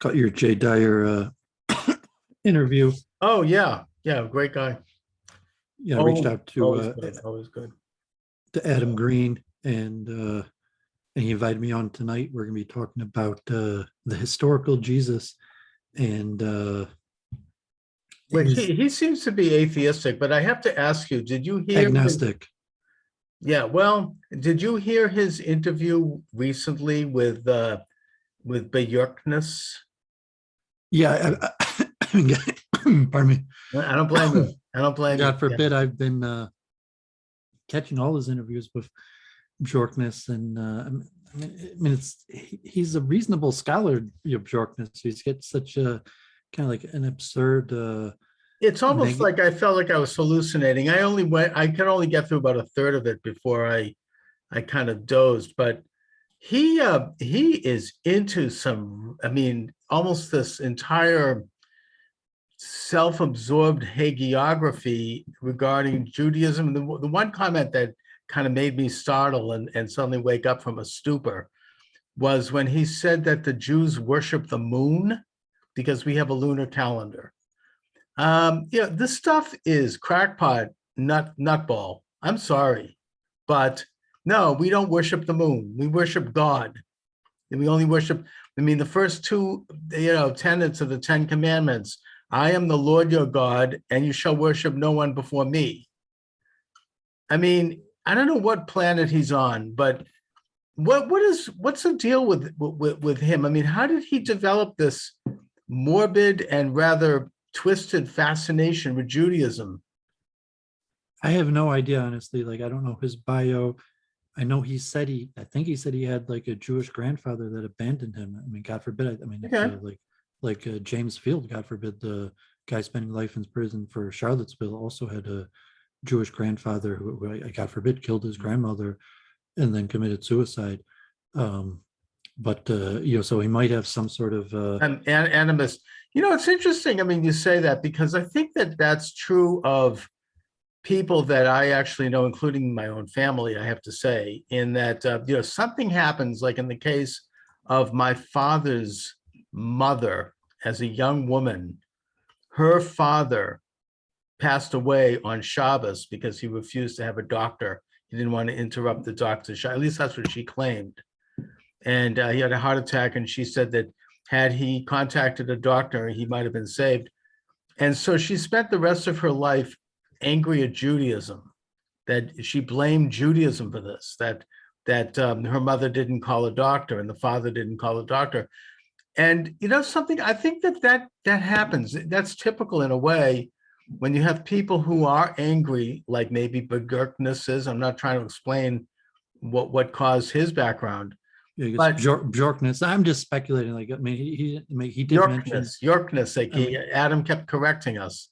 Got your Jay Dyer interview. Oh yeah, yeah, great guy. Yeah, I reached out Always good, always good. to Adam Green, and he invited me on tonight. We're going to be talking about the historical Jesus and Wait, his he seems to be atheistic, but I have to ask you, did you hear agnostic. yeah, well, did you hear his interview recently with Björkness? Yeah, pardon me. I don't blame you. I don't blame you. God forbid, I've been catching all his interviews with Bjorkness, and he's a reasonable scholar, Bjorkness. He's got such a kind of like an absurd. It's almost like I felt like I was hallucinating. I could only get through about a third of it before I kind of dozed, but he is into some, I mean, almost this entire self-absorbed hagiography regarding Judaism. The one comment that kind of made me startle and suddenly wake up from a stupor was when he said that the Jews worship the moon because we have a lunar calendar. This stuff is crackpot, nutball. I'm sorry, but no, we don't worship the moon. We worship God. And we only worship, I mean, the first two, tenets of the 10 Commandments. I am the Lord your God, and you shall worship no one before me. I mean, I don't know what planet he's on, but what's the deal with him? I mean, how did he develop this morbid and rather twisted fascination with Judaism? I have no idea, honestly. Like, I don't know his bio. I know I think he said he had like a Jewish grandfather that abandoned him. I mean, God forbid. I mean, Okay. James Field, God forbid, the guy spending life in prison for Charlottesville also had a Jewish grandfather who, God forbid, killed his grandmother and then committed suicide. So he might have some sort of Animus. It's interesting. I mean, you say that because I think that that's true of people that I actually know, including my own family, I have to say, in that, something happens, like in the case of my father's mother as a young woman, her father passed away on Shabbos because he refused to have a doctor. He didn't want to interrupt the doctor's, at least that's what she claimed. And he had a heart attack, and she said that had he contacted a doctor, he might have been saved. And so she spent the rest of her life angry at Judaism, that she blamed Judaism for this, that her mother didn't call a doctor and the father didn't call a doctor. And something, I think that happens. That's typical in a way when you have people who are angry, like maybe Björkness is. I'm not trying to explain what caused his background. But Bjorkness. I'm just speculating. Like, I mean, he did mention Yorkness. Adam kept correcting us.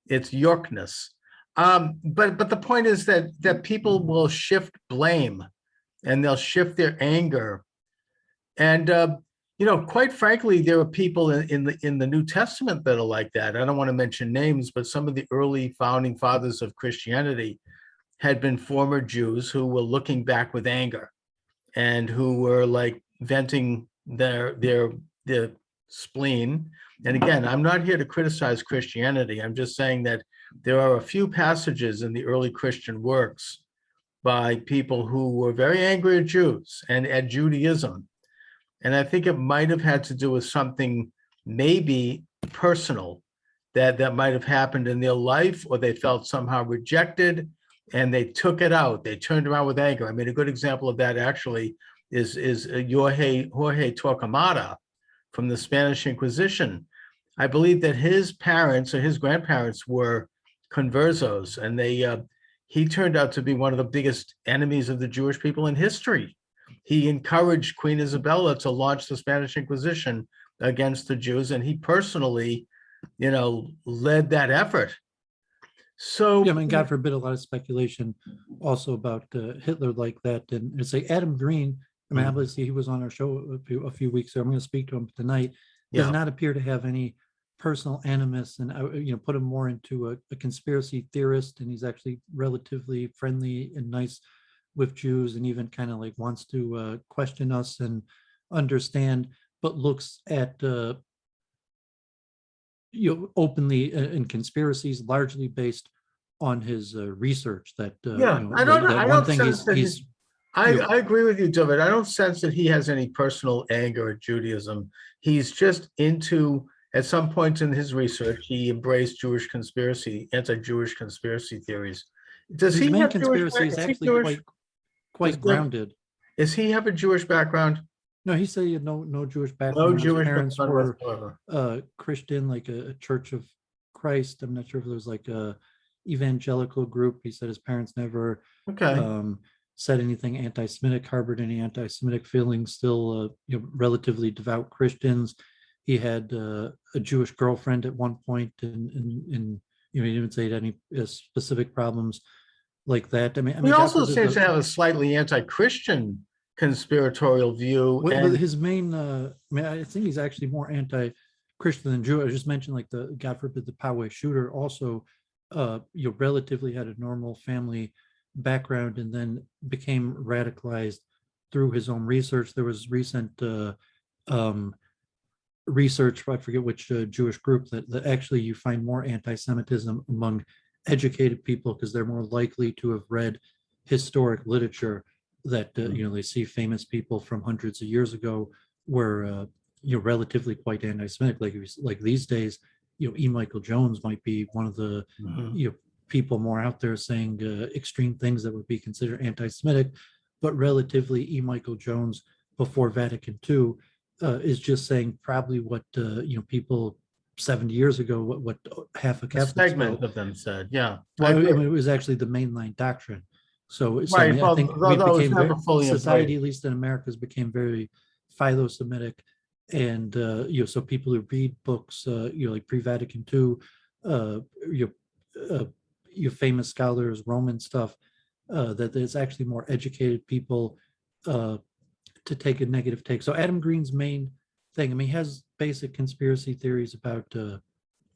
It's Yorkness. But the point is that people will shift blame, and they'll shift their anger, and quite frankly, there are people in the New Testament that are like that. I don't want to mention names, but some of the early founding fathers of Christianity had been former Jews who were looking back with anger, and who were like venting their spleen. And again, I'm not here to criticize Christianity. I'm just saying that there are a few passages in the early Christian works by people who were very angry at Jews and at Judaism. And I think it might have had to do with something maybe personal that might have happened in their life, or they felt somehow rejected and they took it out. They turned around with anger. I mean, a good example of that actually is Jorge Torquemada from the Spanish Inquisition. I believe that his parents or his grandparents were conversos, and he turned out to be one of the biggest enemies of the Jewish people in history. He encouraged Queen Isabella to launch the Spanish Inquisition against the Jews, and he personally, led that effort. So, yeah, I mean, God forbid, a lot of speculation also about Hitler like that. And it's like Adam Green. I mean, obviously, he was on our show a few weeks ago. I'm going to speak to him tonight. Does not appear to have any personal animus, and put him more into a conspiracy theorist. And he's actually relatively friendly and nice with Jews, and even kind of like wants to question us and understand, but looks at openly in conspiracies, largely based on his research. That Yeah, I one don't thing sense that he's I agree with you, David. I don't sense that he has any personal anger at Judaism. He's just into, at some point in his research, he embraced anti-Jewish conspiracy theories. Does his he main have Jewish, conspiracy is is he actually Jewish? quite grounded. Does he have a Jewish background? No, he said he had no Jewish No background. His Jewish parents background were whatsoever. Christian, like a Church of Christ. I'm not sure if there was like a evangelical group. He said his parents never Okay. said anything anti-Semitic, harbored any anti-Semitic feelings. Still, relatively devout Christians. He had a Jewish girlfriend at one point, and he didn't even say any specific problems like that. He God also forbid, seems to have a slightly anti-Christian conspiratorial view. but And his main, I think he's actually more anti-Christian than Jew. I just mentioned like the God forbid the Poway shooter also, relatively had a normal family background and then became radicalized through his own research. There was recent um, research, I forget which Jewish group, that actually you find more anti-Semitism among educated people because they're more likely to have read historic literature that they see famous people from hundreds of years ago were relatively quite anti-Semitic. Like these days, E. Michael Jones might be one of the people more out there saying extreme things that would be considered anti-Semitic, but relatively E. Michael Jones before Vatican II is just saying probably what people 70 years ago, what half of a Catholics segment felt. of them said, yeah. Well, it was actually the mainline doctrine. So Right, I well, think we although it's became never fully society, embraced. at least in America's, became very philo-Semitic, and so people who read books, like pre-Vatican II, you famous scholars, Roman stuff, that there's actually more educated people to take a negative take. So Adam Green's main thing, he has basic conspiracy theories about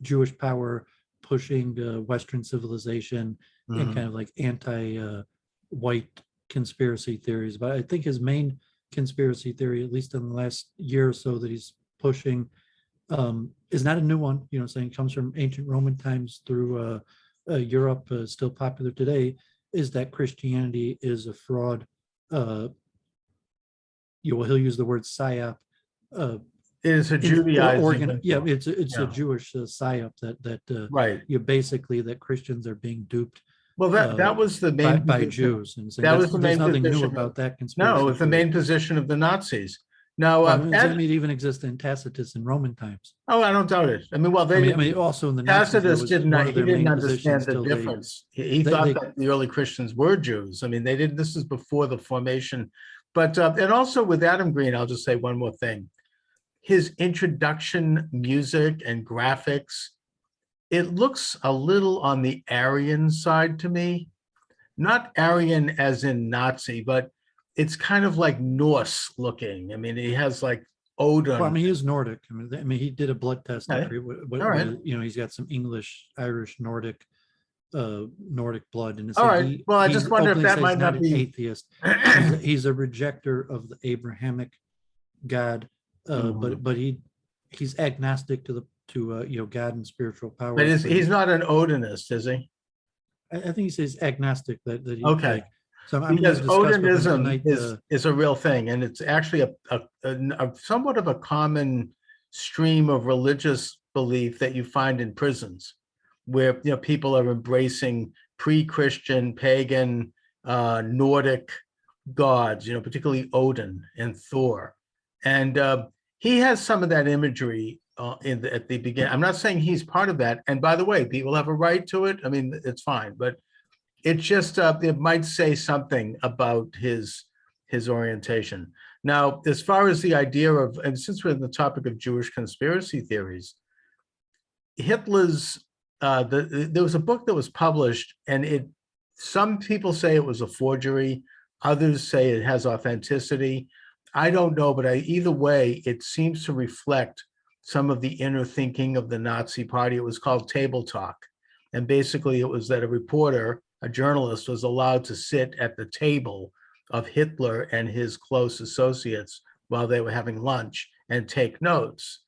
Jewish power pushing Western civilization and kind of like anti-white conspiracy theories. But I think his main conspiracy theory, at least in the last year or so, that he's pushing is not a new one. Saying comes from ancient Roman times through Europe, still popular today, is that Christianity is a fraud. He'll use the word psyop. It is a Or Judaizing. it's Yeah. a Jewish psyop that Right. basically that Christians are being duped Well, that was the main by position. Jews, and saying That was the there's main nothing new position. about that conspiracy. No, it was the theory. main position of the Nazis. Now, it even existed in Tacitus in Roman times. oh, I don't doubt it. I mean, well, Also in the Nazis, Tacitus was one of he their didn't main understand positions the till difference. He they thought that the early Christians were Jews. I mean, they didn't. This is before the formation. But and also with Adam Green, I'll just say one more thing. His introduction music and graphics, it looks a little on the Aryan side to me. Not Aryan as in Nazi, but it's kind of like Norse looking. I mean, he has like Odin. Well, he is Nordic. He did a blood test. Okay. All right. He's got some English, Irish, Nordic blood. And it's all like right. Well, I just wonder if that might not be an atheist. He's a rejecter of the Abrahamic God, but he's agnostic to God and spiritual power. But he's not an Odinist, is he? I think he says agnostic that he okay. So I'm because Odinism tonight, is a real thing, and it's actually a somewhat of a common stream of religious belief that you find in prisons, where people are embracing pre-Christian, pagan, Nordic gods, particularly Odin and Thor, and he has some of that imagery at the beginning. I'm not saying he's part of that, and by the way, people have a right to it. I mean, it's fine, but it just it might say something about his orientation. Now, as far as the idea of, and since we're on the topic of Jewish conspiracy theories, Hitler's there was a book that was published, and some people say it was a forgery, others say it has authenticity. I don't know, but either way, it seems to reflect some of the inner thinking of the Nazi Party. It was called Table Talk, and basically it was that a journalist was allowed to sit at the table of Hitler and his close associates while they were having lunch and take notes.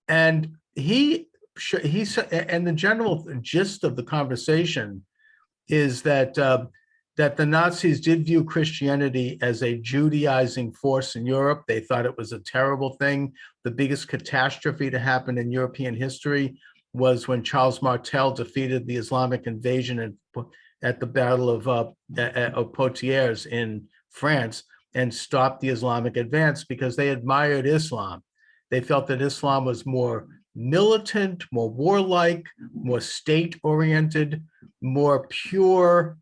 And he and the general gist of the conversation is that that the Nazis did view Christianity as a Judaizing force in Europe. They thought it was a terrible thing. The biggest catastrophe to happen in European history was when Charles Martel defeated the Islamic invasion at the Battle of Poitiers in France and stopped the Islamic advance because they admired Islam. They felt that Islam was more militant, more warlike, more state-oriented, more pure,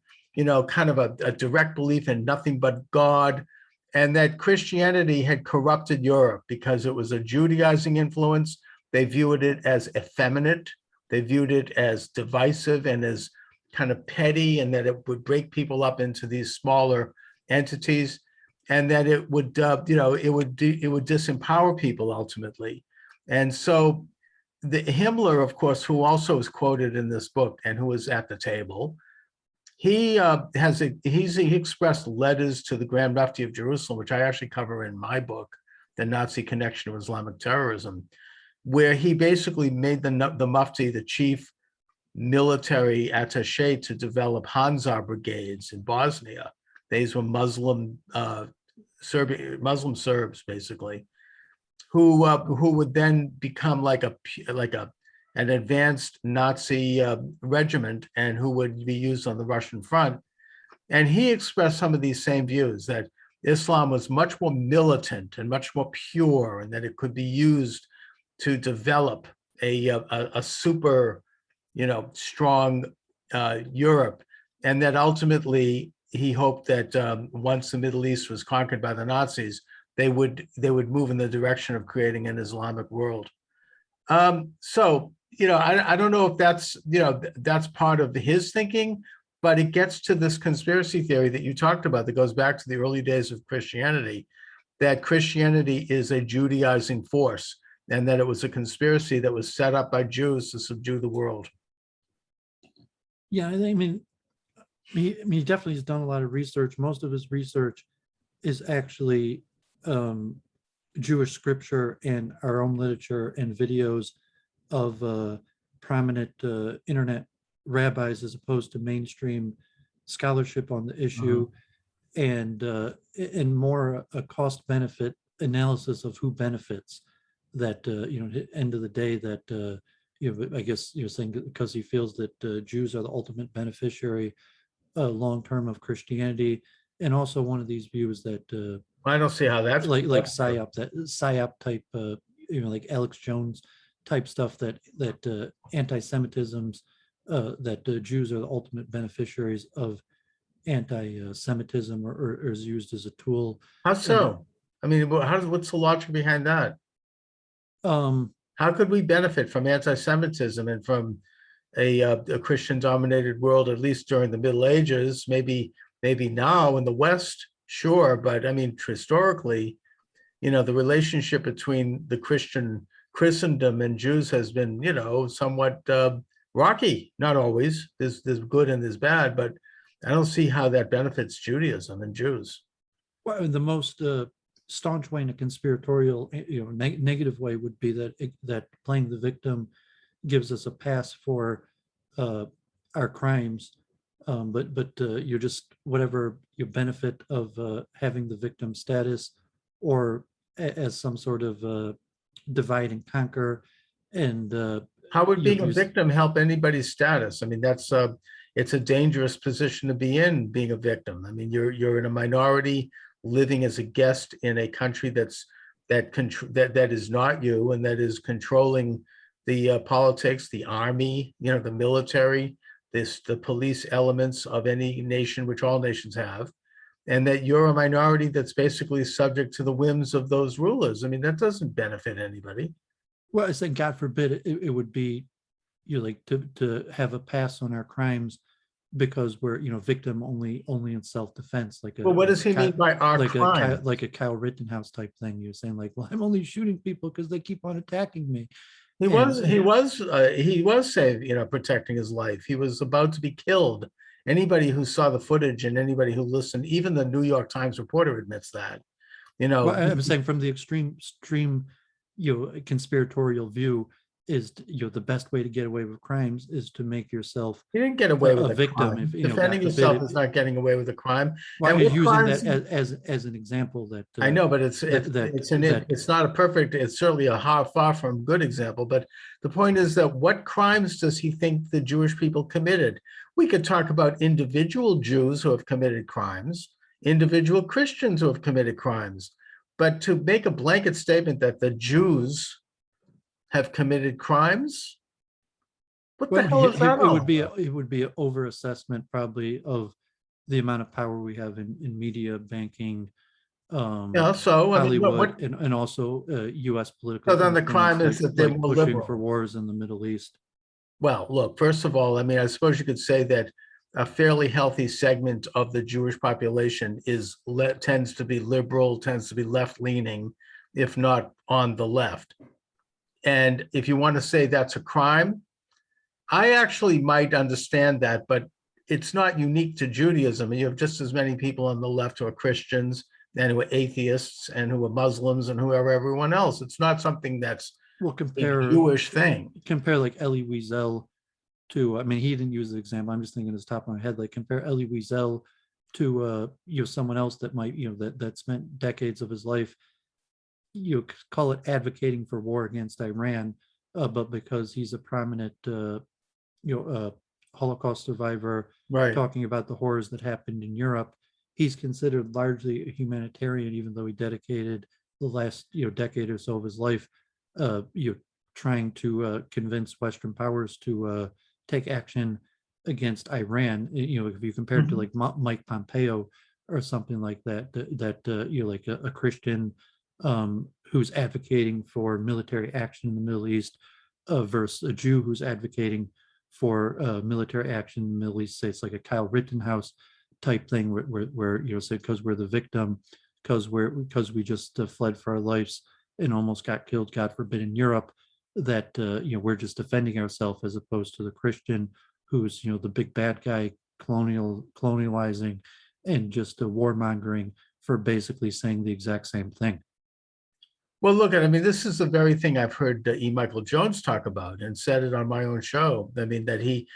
kind of a direct belief in nothing but God, and that Christianity had corrupted Europe because it was a Judaizing influence. They viewed it as effeminate. They viewed it as divisive and as kind of petty, and that it would break people up into these smaller entities, and that it would, it would disempower people ultimately. And so the Himmler, of course, who also is quoted in this book and who was at the table, he expressed letters to the Grand Mufti of Jerusalem, which I actually cover in my book, The Nazi Connection of Islamic Terrorism, where he basically made the Mufti the chief military attaché to develop Hansa brigades in Bosnia. These were Muslim Serbs, basically, who would then become like an advanced Nazi regiment and who would be used on the Russian front. And he expressed some of these same views, that Islam was much more militant and much more pure, and that it could be used to develop a super, strong Europe. And that ultimately he hoped that once the Middle East was conquered by the Nazis, they would move in the direction of creating an Islamic world. So, I don't know if that's part of his thinking, but it gets to this conspiracy theory that you talked about that goes back to the early days of Christianity, that Christianity is a Judaizing force and that it was a conspiracy that was set up by Jews to subdue the world. Yeah, I mean, he definitely has done a lot of research. Most of his research is actually Jewish scripture and our own literature and videos of prominent internet rabbis, as opposed to mainstream scholarship on the issue, and more a cost benefit analysis of who benefits. That end of the day, that I guess you're saying because he feels that Jews are the ultimate beneficiary long term of Christianity, and also one of these views that I don't see how that's like psyop type, like Alex Jones type stuff, that anti-Semitisms, that Jews are the ultimate beneficiaries of anti-Semitism, or is used as a tool. How so? I mean, what's the logic behind that? How could we benefit from anti-Semitism and from a Christian-dominated world, at least during the Middle Ages? Maybe now in the West, sure, but I mean, historically, the relationship between the Christendom and Jews has been, somewhat rocky. Not always. There's good and there's bad, but I don't see how that benefits Judaism and Jews. Well, the most staunch way in a conspiratorial, negative way would be that playing the victim gives us a pass for our crimes, but you're just whatever your benefit of having the victim status, or as some sort of divide and conquer. And how would being a victim help anybody's status? I mean, it's a dangerous position to be in, being a victim. I mean, you're in a minority living as a guest in a country that is not you, and that is controlling the politics, the army, the military, the police elements of any nation, which all nations have, and that you're a minority that's basically subject to the whims of those rulers. I mean, that doesn't benefit anybody. Well, I said, God forbid, it would be, like to have a pass on our crimes because we're, victim only in self-defense. Well, what does he mean by our crime? Like a Kyle Rittenhouse type thing. You're saying like, well, I'm only shooting people because they keep on attacking me. He was saying, protecting his life. He was about to be killed. Anybody who saw the footage and anybody who listened, even the New York Times reporter admits that. Well, I'm saying from the extreme, conspiratorial view, is, the best way to get away with crimes is to make yourself You didn't get away with a a victim. crime. If, Defending God forbid yourself it. is not getting away with a crime. Well, I And was what using crimes? that as an example that I know, but it's that it's not a perfect. It's certainly a far from good example. But the point is that what crimes does he think the Jewish people committed? We could talk about individual Jews who have committed crimes, individual Christians who have committed crimes, but to make a blanket statement that the Jews have committed crimes, what the well, hell is that it all would be about? it would be an overassessment probably of the amount of power we have in media, banking, Yeah. So I mean, Hollywood, and also U.S. so political then the crime influence, is that they're like more pushing for liberal. wars in the Middle East. Well, look, first of all, I mean, I suppose you could say that a fairly healthy segment of the Jewish population tends to be liberal, tends to be left-leaning, if not on the left. And if you want to say that's a crime, I actually might understand that, but it's not unique to Judaism. You have just as many people on the left who are Christians and who are atheists and who are Muslims and who are everyone else. It's not something that's Well, a Jewish thing. compare like Elie Wiesel to, I mean, he didn't use the example. I'm just thinking his top of my head, like compare Elie Wiesel to, someone else that might, that spent decades of his life, call it advocating for war against Iran, but because he's a prominent, Holocaust survivor, Right. talking about the horrors that happened in Europe, he's considered largely a humanitarian, even though he dedicated the last, decade or so of his life, trying to convince Western powers to take action against Iran. If you compare it to like Mike Pompeo or something like that, like a Christian who's advocating for military action in the Middle East versus a Jew who's advocating for military action in the Middle East. Say it's like a Kyle Rittenhouse type thing where say because we're the victim, because we just fled for our lives and almost got killed, God forbid, in Europe, that we're just defending ourselves, as opposed to the Christian who's the big bad guy, colonializing and just warmongering for basically saying the exact same thing. Well, look, I mean, this is the very thing I've heard E. Michael Jones talk about and said it on my own show. I mean, that he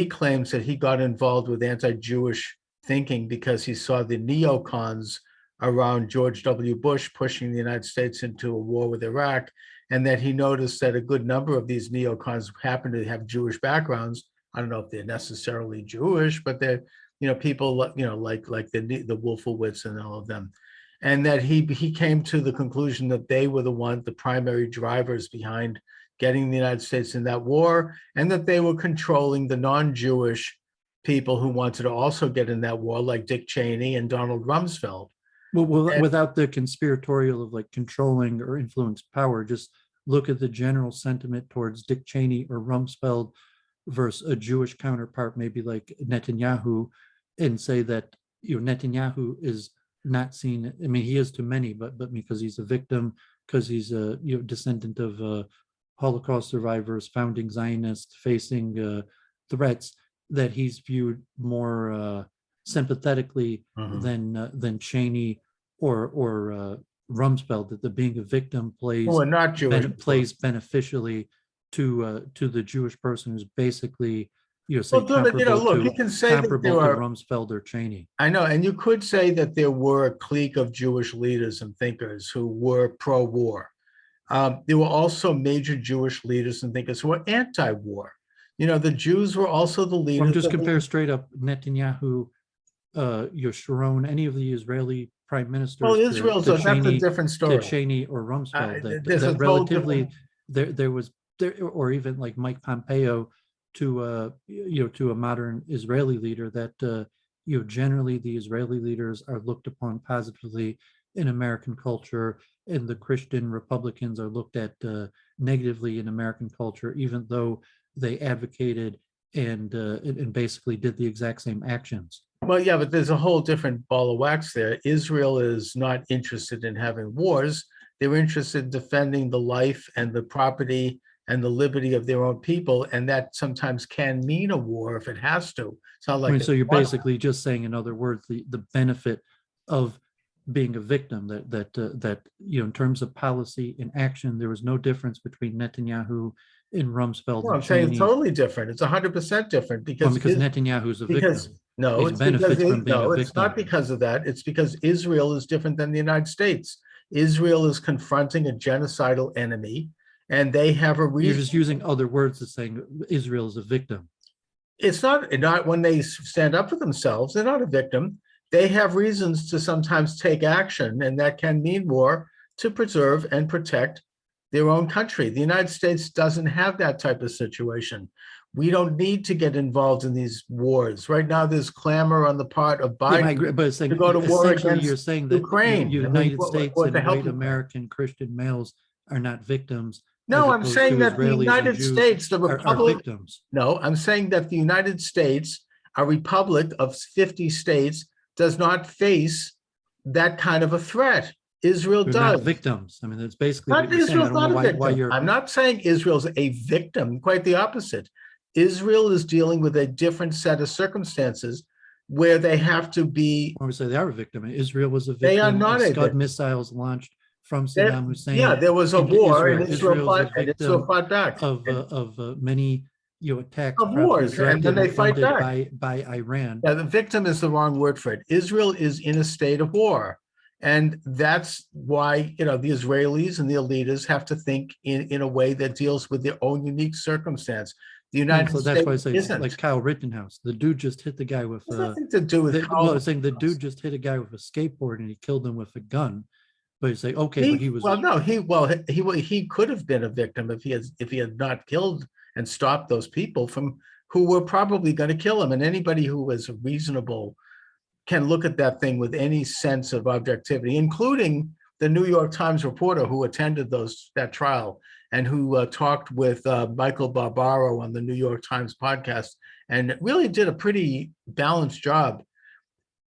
claims that he got involved with anti-Jewish thinking because he saw the neocons around George W. Bush pushing the United States into a war with Iraq, and that he noticed that a good number of these neocons happen to have Jewish backgrounds. I don't know if they're necessarily Jewish, but they're people like the Wolfowitz and all of them, and that he came to the conclusion that they were the primary drivers behind getting the United States in that war, and that they were controlling the non-Jewish people who wanted to also get in that war, like Dick Cheney and Donald Rumsfeld. Well, without the conspiratorial of like controlling or influence power, just look at the general sentiment towards Dick Cheney or Rumsfeld versus a Jewish counterpart, maybe like Netanyahu, and say that Netanyahu is not seen. I mean, he is to many, but because he's a victim, because he's a descendant of Holocaust survivors, founding Zionists, facing threats, that he's viewed more sympathetically than Cheney or Rumsfeld. That the being a victim not Jewish plays beneficially to the Jewish person who's basically well, look, you can say that there are Rumsfeld or Cheney. I know, and you could say that there were a clique of Jewish leaders and thinkers who were pro-war. There were also major Jewish leaders and thinkers who were anti-war. The Jews were also the leaders. Well, just compare straight up Netanyahu, Sharon, any of the Israeli prime ministers. Well, Israel, so that's a different story. To Cheney or Rumsfeld, that relatively there was or even like Mike Pompeo to to a modern Israeli leader, that generally the Israeli leaders are looked upon positively in American culture, and the Christian Republicans are looked at negatively in American culture, even though they advocated and basically did the exact same actions. Well, yeah, but there's a whole different ball of wax there. Israel is not interested in having wars. They're interested in defending the life and the property and the liberty of their own people, and that sometimes can mean a war if it has to. It's not like so you're basically just saying, in other words, the benefit of being a victim, that in terms of policy and action, there was no difference between Netanyahu and Rumsfeld Well, and I'm saying it's Cheney. totally different. It's 100% different Well, because because Netanyahu's a victim. no, He it's because benefits from being a it's not victim. because of that. It's because Israel is different than the United States. Israel is confronting a genocidal enemy, and they have a You're reason. just using other words as saying Israel is a victim. It's not when they stand up for themselves, they're not a victim. They have reasons to sometimes take action, and that can mean war to preserve and protect their own country. The United States doesn't have that type of situation. We don't need to get involved in these wars. Right now, there's clamor on the part of Yeah, I Biden agree, but it's saying to go to war essentially you're against saying that Ukraine. I mean, United States what the and hell? white American Christian males are not victims, as No, I'm opposed to saying that the Israelis and United Jews States, the are Republic, victims. no, I'm saying that the United States, a republic of 50 states, does not face that kind of a threat. Israel They're not does. victims. I mean, that's basically Not what you're saying. I Israel's don't know not a why victim. you're. I'm not saying Israel's a victim, quite the opposite. Israel is dealing with a different set of circumstances where they have to be, I would say they are a victim. Israel was a they are victim not of a Scud victim. missiles launched from There, Saddam yeah, Hussein there was a into war Israel. and Israel Israel's a fought, and Israel victim fought back. of many attacks, Of probably wars, and then directed they and fight funded back. by Iran. Yeah, the victim is the wrong word for it. Israel is in a state of war. And that's why, the Israelis and the elites have to think in a way that deals with their own unique circumstance. The United So that's why I States say it's isn't. like Kyle Rittenhouse. The dude just hit the guy with It has nothing to do with well, I'm saying the dude just hit a guy with a skateboard and he killed him with a gun. But you say, okay, but he was he could have been a victim if he had not killed and stopped those people from who were probably going to kill him. And anybody who is reasonable can look at that thing with any sense of objectivity, including the New York Times reporter who attended that trial and who talked with Michael Barbaro on the New York Times podcast and really did a pretty balanced job.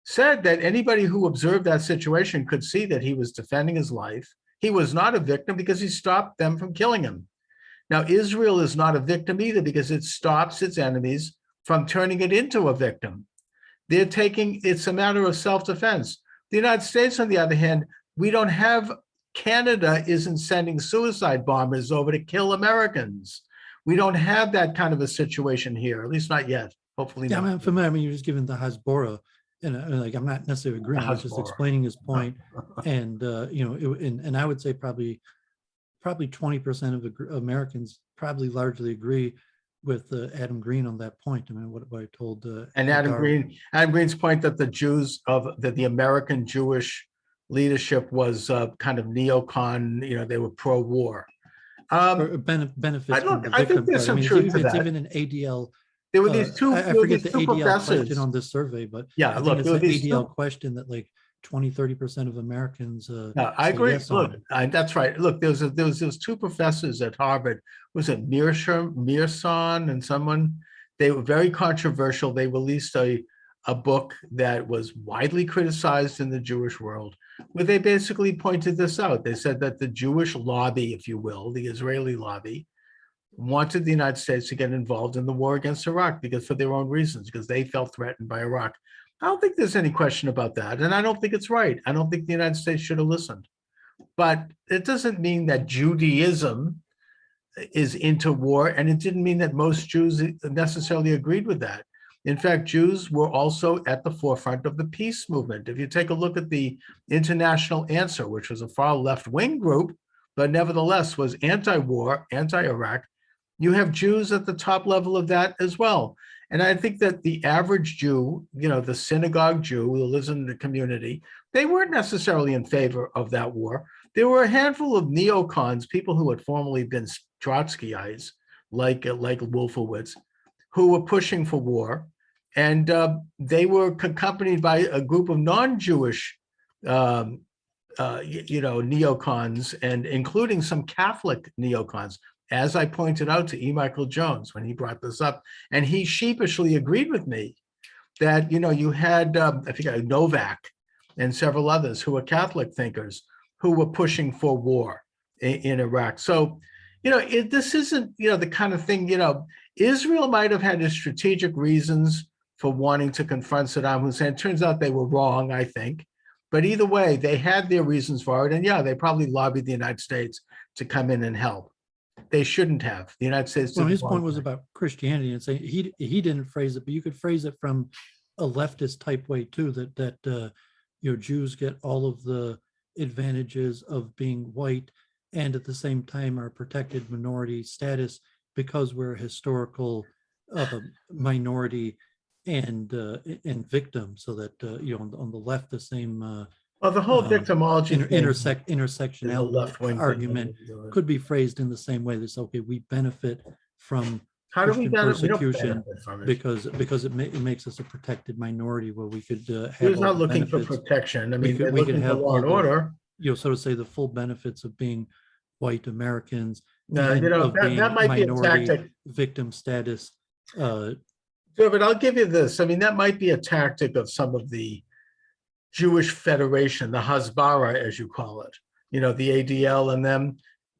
Said that anybody who observed that situation could see that he was defending his life. He was not a victim because he stopped them from killing him. Now, Israel is not a victim either because it stops its enemies from turning it into a victim. It's a matter of self-defense. The United States, on the other hand, Canada isn't sending suicide bombers over to kill Americans. We don't have that kind of a situation here, at least not yet. Hopefully not. I'm familiar. I mean, you're just giving the Hasbora, and I'm not necessarily agreeing. I'm just explaining his point. And and I would say probably 20% of Americans probably largely agree with Adam Green on that point. I mean, what I told and Adam Green's point that the American Jewish leadership was kind of neocon, they were pro-war. Benefits from the victim. I think there's some truth to that. It's even an ADL. There were these two. I forget the ADL question on this survey, but yeah, I think it's an ADL question that like 20-30% of Americans. I agree. Yes, that's right. Look, there was those two professors at Harvard. Was it Mearson and someone? They were very controversial. They released a book that was widely criticized in the Jewish world, where they basically pointed this out. They said that the Jewish lobby, if you will, the Israeli lobby, wanted the United States to get involved in the war against Iraq for their own reasons, because they felt threatened by Iraq. I don't think there's any question about that. And I don't think it's right. I don't think the United States should have listened. But it doesn't mean that Judaism is into war. And it didn't mean that most Jews necessarily agreed with that. In fact, Jews were also at the forefront of the peace movement. If you take a look at the International Answer, which was a far left-wing group, but nevertheless was anti-war, anti-Iraq, you have Jews at the top level of that as well. And I think that the average Jew, the synagogue Jew who lives in the community, they weren't necessarily in favor of that war. There were a handful of neocons, people who had formerly been Trotskyites, like Wolfowitz, who were pushing for war. And they were accompanied by a group of non-Jewish, neocons, and including some Catholic neocons, as I pointed out to E. Michael Jones when he brought this up. And he sheepishly agreed with me that, you had, I think, Novak and several others who were Catholic thinkers who were pushing for war in Iraq. So, this isn't, the kind of thing, Israel might have had its strategic reasons for wanting to confront Saddam Hussein. It turns out they were wrong, I think. But either way, they had their reasons for it. And yeah, they probably lobbied the United States to come in and help. They shouldn't have. The United States. Well, his point was about Christianity, and saying he didn't phrase it, but you could phrase it from a leftist type way too. That Jews get all of the advantages of being white, and at the same time are protected minority status because we're a historical minority and victim. So that on the left, the same. Well, the whole victimology intersectionality argument could be phrased in the same way. That's okay. We benefit from Christian persecution because it makes us a protected minority where we could have. Who's not looking for protection? I mean, we could have law and order. So to say the full benefits of being white Americans. No, that might be a tactic. Victim status. So, but I'll give you this. I mean, that might be a tactic of some of the Jewish Federation, the Hasbara, as you call it, the ADL and them,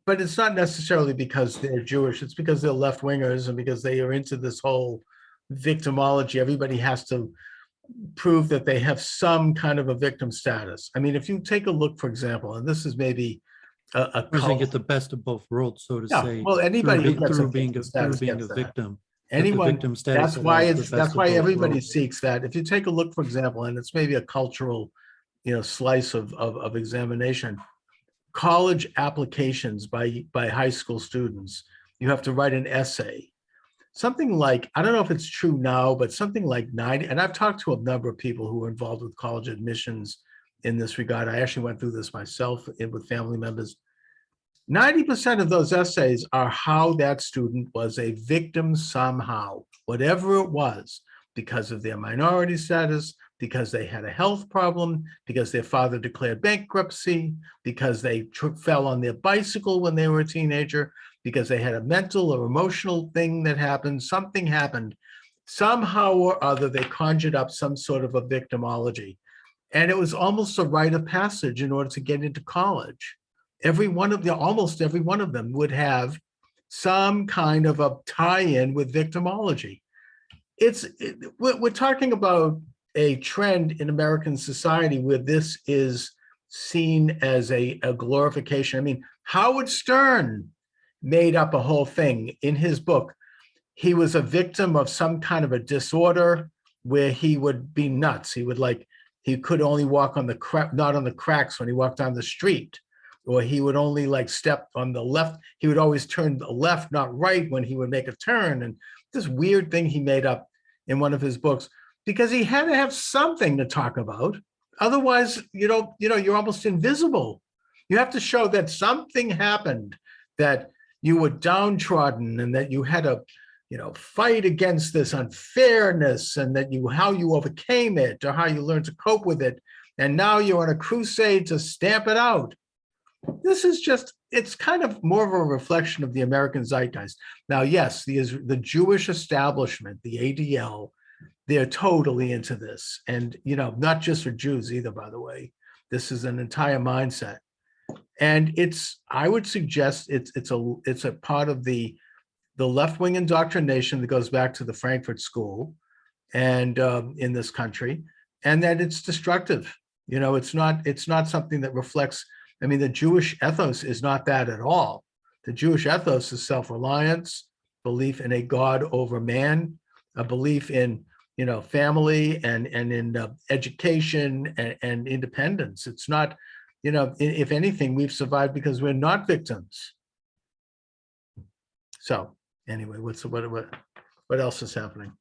but it's not necessarily because they're Jewish. It's because they're left-wingers and because they are into this whole victimology. Everybody has to prove that they have some kind of a victim status. I mean, if you take a look, for example, and this is maybe a cult. Get the best of both worlds, so to say. Well, anybody who gets through being a victim. Anyone, that's why everybody seeks that. If you take a look, for example, and it's maybe a cultural, slice of examination, college applications by high school students, you have to write an essay. Something like, I don't know if it's true now, but something like 90, and I've talked to a number of people who are involved with college admissions in this regard. I actually went through this myself with family members. 90% of those essays are how that student was a victim somehow, whatever it was, because of their minority status, because they had a health problem, because their father declared bankruptcy, because they fell on their bicycle when they were a teenager, because they had a mental or emotional thing that happened, something happened. Somehow or other, they conjured up some sort of a victimology. And it was almost a rite of passage in order to get into college. Almost every one of them would some kind of a tie-in with victimology. We're talking about a trend in American society where this is seen as a glorification. I mean, Howard Stern made up a whole thing in his book. He was a victim of some kind of a disorder where he would be nuts. He could only walk not on the cracks when he walked down the street, or he would only step on the left. He would always turn the left, not right, when he would make a turn. And this weird thing he made up in one of his books, because he had to have something to talk about. Otherwise, you're almost invisible. You have to show that something happened, that you were downtrodden, and that you had to, fight against this unfairness, and that how you overcame it, or how you learned to cope with it. And now you're on a crusade to stamp it out. This is it's kind of more of a reflection of the American zeitgeist. Now, yes, the Jewish establishment, the ADL, they're totally into this. And, not just for Jews either, by the way. This is an entire mindset. And I would suggest it's a part of the left-wing indoctrination that goes back to the Frankfurt School and in this country, and that it's destructive. It's not something that reflects. I mean, the Jewish ethos is not that at all. The Jewish ethos is self-reliance, belief in a God over man, a belief in, family and in education and independence. It's not, if anything, we've survived because we're not victims. So anyway, what else is happening?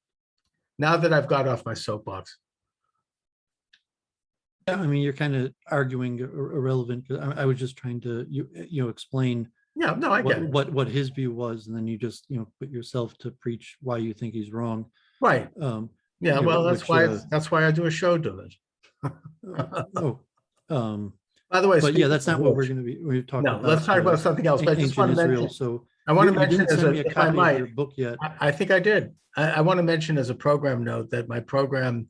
Now that I've got off my soapbox. Yeah, I mean, you're kind of arguing irrelevant. I was just trying to explain. Yeah, no, I get it. What his view was, and then you just put yourself to preach why you think he's wrong. Right. Yeah. Well, that's why I do a show to it. By the way, but yeah, that's not what we're going to be talking about. Let's talk about something else. But I just want to mention. So I want to mention if I might, your book yet. I think I did. I want to mention as a program note that my program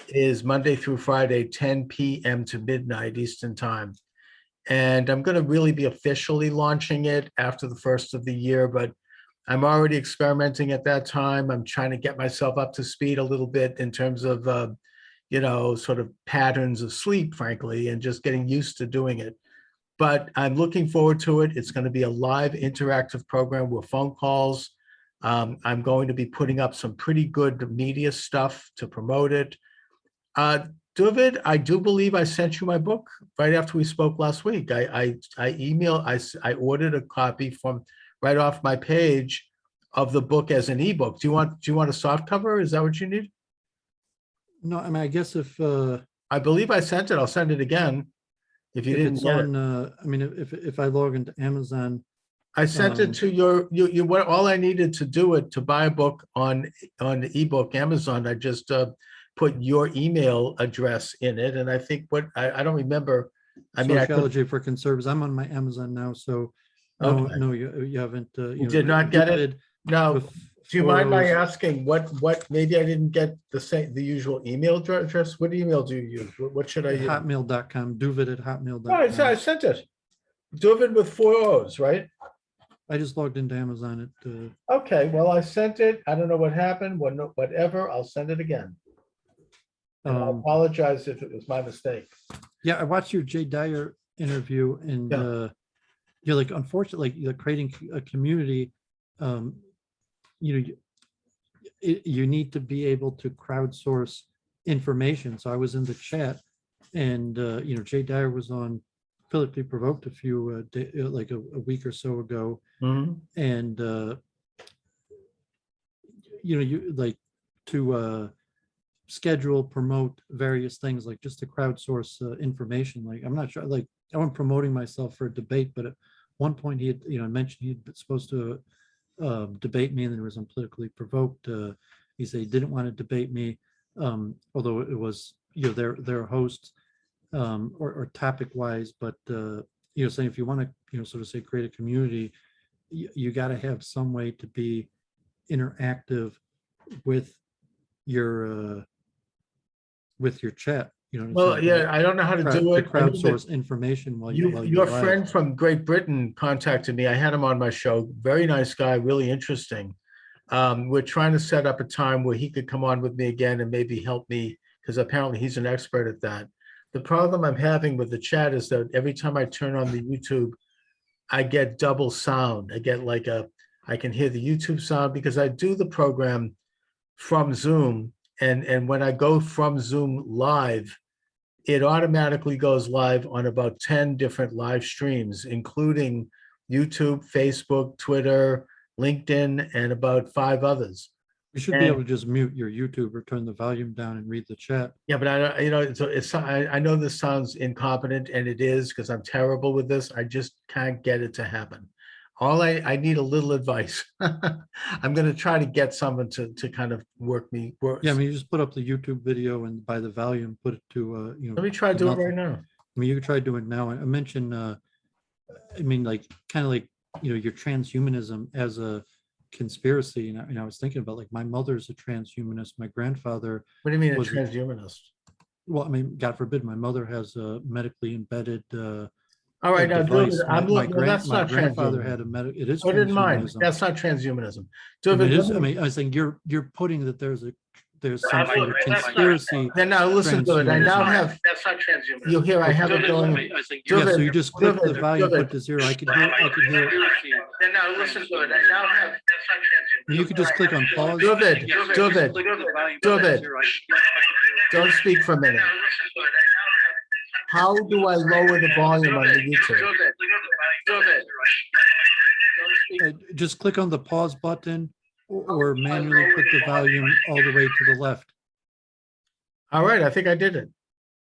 is Monday through Friday, 10 p.m. to midnight Eastern time. And I'm going to really be officially launching it after the first of the year, but I'm already experimenting at that time. I'm trying to get myself up to speed a little bit in terms of, sort of patterns of sleep, frankly, and just getting used to doing it. But I'm looking forward to it. It's going to be a live interactive program with phone calls. I'm going to be putting up some pretty good media stuff to promote it. David, I do believe I sent you my book right after we spoke last week. I ordered a copy from right off my page of the book as an ebook. Do you want a soft cover? Is that what you need? No, I mean, I guess if I believe I sent it. I'll send it again. If you didn't it's get on, I mean, if I log into Amazon, I sent it to you. What all I needed to do it to buy a book on the ebook Amazon. I just put your email address in it, and I think I don't remember. I mean, Sociology for Conservatives. I'm on my Amazon now, so no, Okay. no, you haven't. You did not get it? No. Do you mind my asking what maybe I didn't get the usual email address? What email do you use? What should I use? Hotmail.com, duvid@hotmail.com. Oh, I sent it. David with 4 O's, right? I just logged into Amazon. Okay, well, I sent it. I don't know what happened, whatever. I'll send it again. And I apologize if it was my mistake. Yeah, I watched your Jay Dyer interview, and you're like, unfortunately, like, you're creating a community. You need to be able to crowdsource information. So I was in the chat, and Jay Dyer was on Politically Provoked a few like a week or so ago, and you like to schedule, promote various things, like just to crowdsource information. Like, I'm not sure, like, I wasn't promoting myself for a debate, but at one point he had mentioned he'd been supposed to debate me, and then it was on Politically Provoked. He said he didn't want to debate me, although it was their hosts, or topic wise, but saying if you want to sort of say create a community, you got to have some way to be interactive with your chat. Well, yeah, I don't know how to do it. To crowdsource information while your friend from Great Britain contacted me. I had him on my show. Very nice guy, really interesting. We're trying to set up a time where he could come on with me again and maybe help me, because apparently he's an expert at that. The problem I'm having with the chat is that every time I turn on the YouTube, I get double sound. I get I can hear the YouTube sound because I do the program from Zoom. And when I go from Zoom live, it automatically goes live on about 10 different live streams, including YouTube, Facebook, Twitter, LinkedIn, and about 5 others. You should be able to just mute your YouTube or turn the volume down and read the chat. Yeah, but I know this sounds incompetent, and it is, because I'm terrible with this. I just can't get it to happen. I need a little advice. I'm going to try to get someone to kind of work. Yeah, I mean, you just put up the YouTube video, and by the volume, put it to Let me try to do it right now. I mean, you could try doing it now. I mentioned, I mean, like, kind of like your transhumanism as a conspiracy, and I was thinking about, like, my mother's a transhumanist. My grandfather. What do you mean a transhumanist? Well, I mean, God forbid, my mother has a medically embedded all right, now, device. David, That's my grandfather had a it is. I didn't mind. That's not transhumanism. David, I mean, I was saying you're putting that there's some sort of conspiracy. Then now listen to it. I now have. That's not transhumanism. You hear? I have it going. Yeah, so you just click the volume, put to 0. I could hear. Then now listen to it. I now have. That's not transhumanism. You could just click on pause. David, don't speak for a minute. How do I lower the volume on the YouTube? Just click on the pause button, or manually put the volume all the way to the left. All right, I think I did it.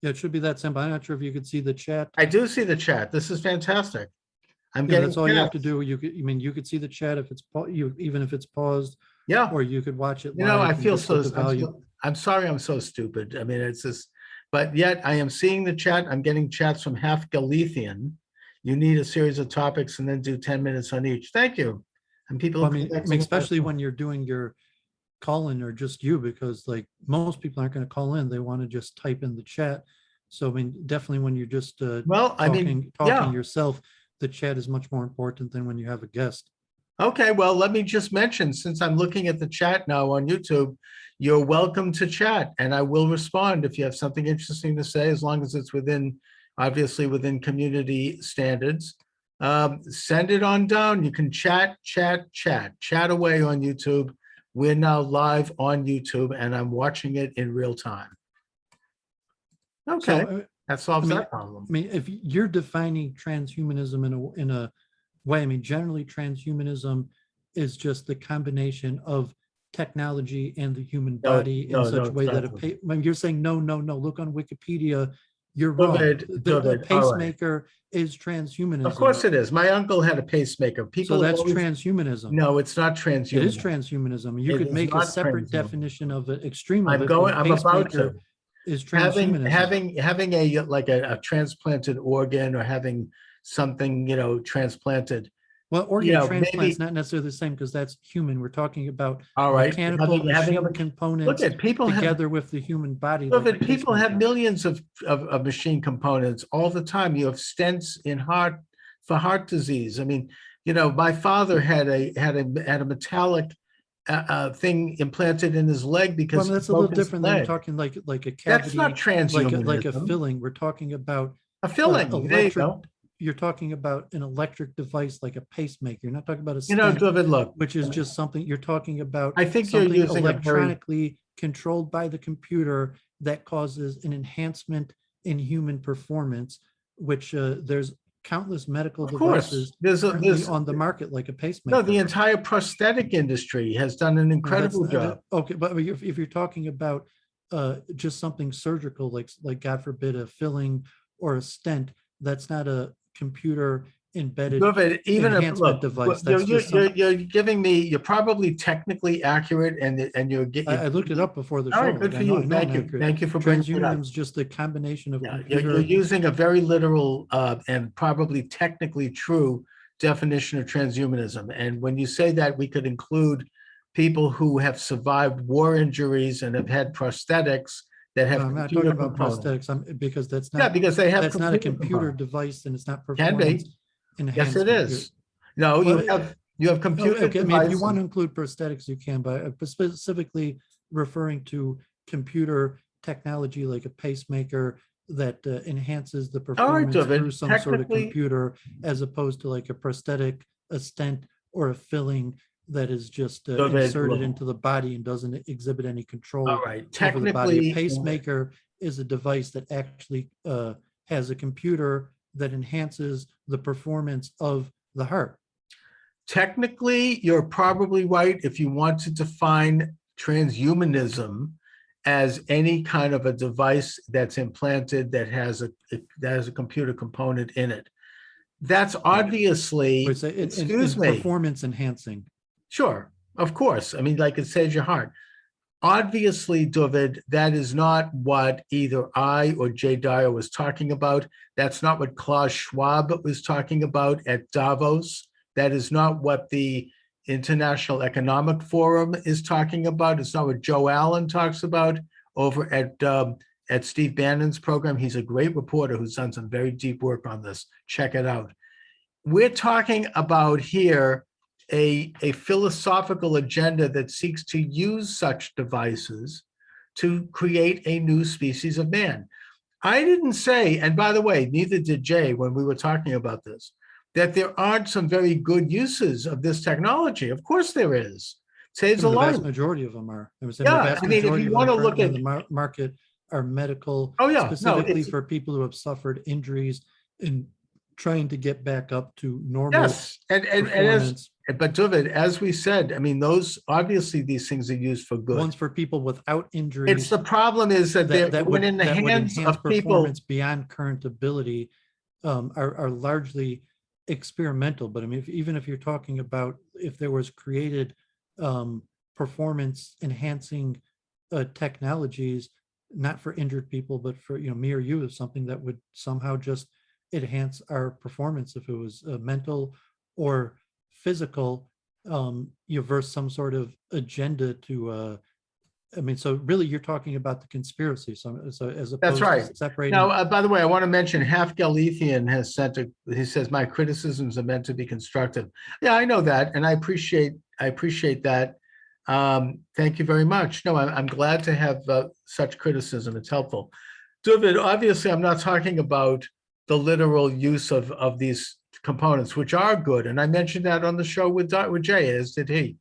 Yeah, it should be that simple. I'm not sure if you could see the chat. I do see the chat. This is fantastic. I'm getting. That's all you have to do. You could see the chat if it's even if it's paused. Yeah. Or you could watch it. I feel so. I'm sorry. I'm so stupid. I mean, it's just. But yet I am seeing the chat. I'm getting chats from Half Galician. You need a series of topics and then do 10 minutes on each. Thank you. And people. Well, I mean, especially when you're doing your call-in, or just you, because like most people aren't going to call in. They want to just type in the chat. So I mean, definitely when you're just talking yourself, the chat is much more important than when you have a guest. Okay, well, let me just mention, since I'm looking at the chat now on YouTube, you're welcome to chat and I will respond if you have something interesting to say, as long as it's within, obviously within community standards. Send it on down. You can chat away on YouTube. We're now live on YouTube and I'm watching it in real time. Okay, So, that solves I mean, that problem. I mean, if you're defining transhumanism in a way, I mean, generally transhumanism is just the combination of technology and the human body in such a way that when you're saying no, look on Wikipedia, you're wrong. The pacemaker is transhumanism. Of course it is. My uncle had a pacemaker. People so that's transhumanism. No, it's not transhumanism. It is transhumanism. You could make a separate definition of the extreme of it. I'm about to. Is transhumanism. Having a like a transplanted organ or having something, you know, transplanted. Well, organ transplant's not necessarily the same because that's human. We're talking about mechanical machine components together with the human body. Like people have millions of machine components all the time. You have stents in heart for heart disease. I mean, you know, my father had a metallic thing implanted in his leg because that's a little different than talking like a cavity. That's not transhumanism. Like a filling. We're talking about a filling. There you go. You're talking about an electric device like a pacemaker. You're not talking about a stent, David, look, which is just something you're talking about. I think you're using electronically controlled by the computer that causes an enhancement in human performance, which there's countless medical devices there's on the market like a pacemaker. No, the entire prosthetic industry has done an incredible job. Okay, but if you're talking about just something surgical, like God forbid a filling or a stent, that's not a computer embedded enhancement device. You're giving me, you're probably technically accurate and you're getting. I looked it up before the show. All right, good for you. Thank you for bringing it up. Transhumanism is just a combination of you're using a very literal and probably technically true definition of transhumanism. And when you say that, we could include people who have survived war injuries and have had prosthetics that have. I'm not talking about prosthetics because that's not. Because they have. That's not a computer device, and it's not performance. Yes, it is. No, you have computer. Okay, I mean, if you want to include prosthetics, you can, but specifically referring to computer technology like a pacemaker that enhances the performance through some sort of computer, as opposed to like a prosthetic, a stent, or a filling that is just inserted into the body and doesn't exhibit any control over the body. A pacemaker is a device that actually has a computer that enhances the performance of the heart. Technically, you're probably right if you want to define transhumanism as any kind of a device that's implanted that has a computer component in it. That's obviously, performance enhancing. Sure, of course. I mean, like it saves your heart. Obviously, David, that is not what either I or Jay Dyer was talking about. That's not what Klaus Schwab was talking about at Davos. That is not what the International Economic Forum is talking about. It's not what Joe Allen talks about over at Steve Bannon's program. He's a great reporter who's done some very deep work on this. Check it out. We're talking about here a philosophical agenda that seeks to use such devices to create a new species of man. I didn't say, and by the way, neither did Jay when we were talking about this, that there aren't some very good uses of this technology. Of course there is. Saves a life. The vast majority of them are. Yeah, I mean, if you want to look at the market are medical, specifically for people who have suffered injuries and trying to get back up to normal. Yes, but David, as we said, I mean, obviously these things are used for good. Ones for people without injuries. It's the problem is that when in the hands of people beyond current ability are largely experimental. But I mean, even if you're talking about if there was created performance enhancing technologies, not for injured people, but for me or you, is something that would somehow just enhance our performance if it was mental or physical, versus some sort of agenda to I mean, so really you're talking about the conspiracy. So as That's opposed right. to separating. Now, by the way, I want to mention Half Galician has sent he says, my criticisms are meant to be constructive. Yeah, I know that. And I appreciate that. Thank you very much. No, I'm glad to have such criticism. It's helpful. David, obviously, I'm not talking about the literal use of these components, which are good. And I mentioned that on the show with Jay, as did he.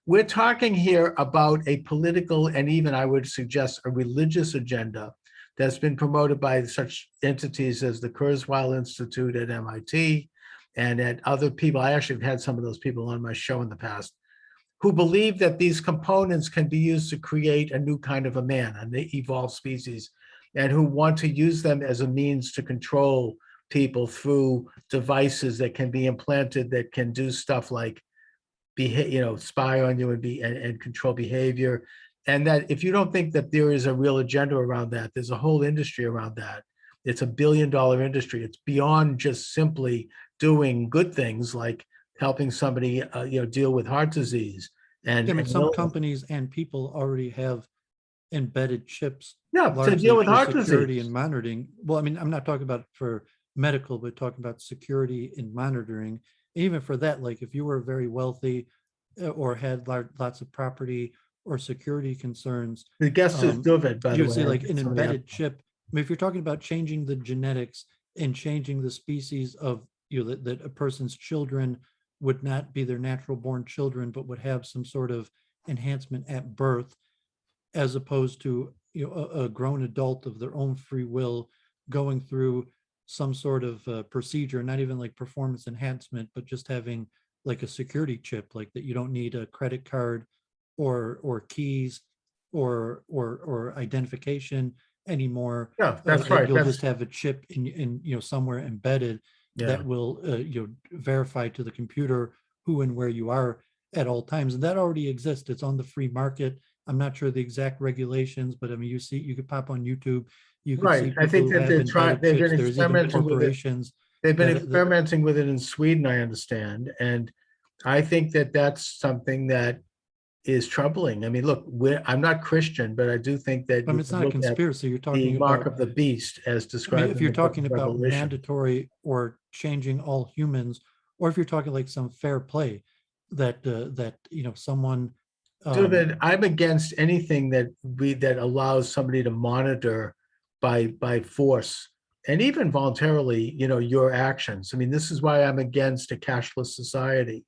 We're talking here about a political and even, I would suggest, a religious agenda that's been promoted by such entities as the Kurzweil Institute at MIT and at other people. I actually have had some of those people on my show in the past who believe that these components can be used to create a new kind of a man, an evolved species, and who want to use them as a means to control people through devices that can be implanted that can do stuff like spy on you and control behavior. And that if you don't think that there is a real agenda around that, there's a whole industry around that. It's $1 billion industry. It's beyond just simply doing good things like helping somebody deal with heart disease. And, I mean, some companies and people already have embedded chips to deal with heart security disease and monitoring. Well, I mean, I'm not talking about for medical, but talking about security and monitoring. Even for that, like if you were very wealthy or had lots of property or security concerns, the guest is David, by the way. You would say like an embedded chip. I mean, if you're talking about changing the genetics and changing the species of that a person's children would not be their natural born children, but would have some sort of enhancement at birth, as opposed to a grown adult of their own free will going through some sort of procedure, not even like performance enhancement, but just having like a security chip, like that you don't need a credit card or keys or identification anymore. Yeah, that's right. You'll just have a chip in somewhere embedded that will verify to the computer who and where you are at all times, and that already exists. It's on the free market. I'm not sure the exact regulations, but I mean, you could pop on YouTube. You could see people I think that they've been experimenting with it. They've been experimenting with it in Sweden, I understand, and I think that that's something that is troubling. I mean, look, I'm not Christian, but I do think that it's not a conspiracy. You're talking the mark of the beast as described. I mean, if you're talking about mandatory or changing all humans, or if you're talking like some fair play that someone. David, I'm against anything that allows somebody to monitor by force and even voluntarily, your actions. I mean, this is why I'm against a cashless society.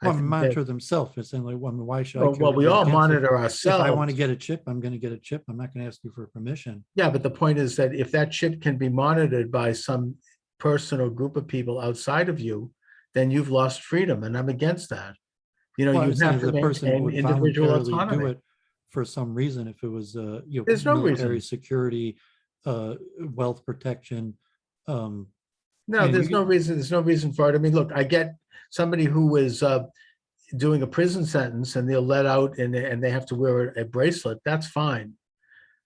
Monitor themselves. It's saying like, why should I? Well, we all monitor ourselves. If I want to get a chip, I'm going to get a chip. I'm not going to ask you for permission. Yeah, but the point is that if that chip can be monitored by some person or group of people outside of you, then you've lost freedom, and I'm against that. You have to maintain individual autonomy. Do it for some reason. If it was there's no military reason. Security, wealth protection. No, there's no reason. There's no reason for it. I mean, look, I get somebody who is doing a prison sentence and they're let out and they have to wear a bracelet. That's fine.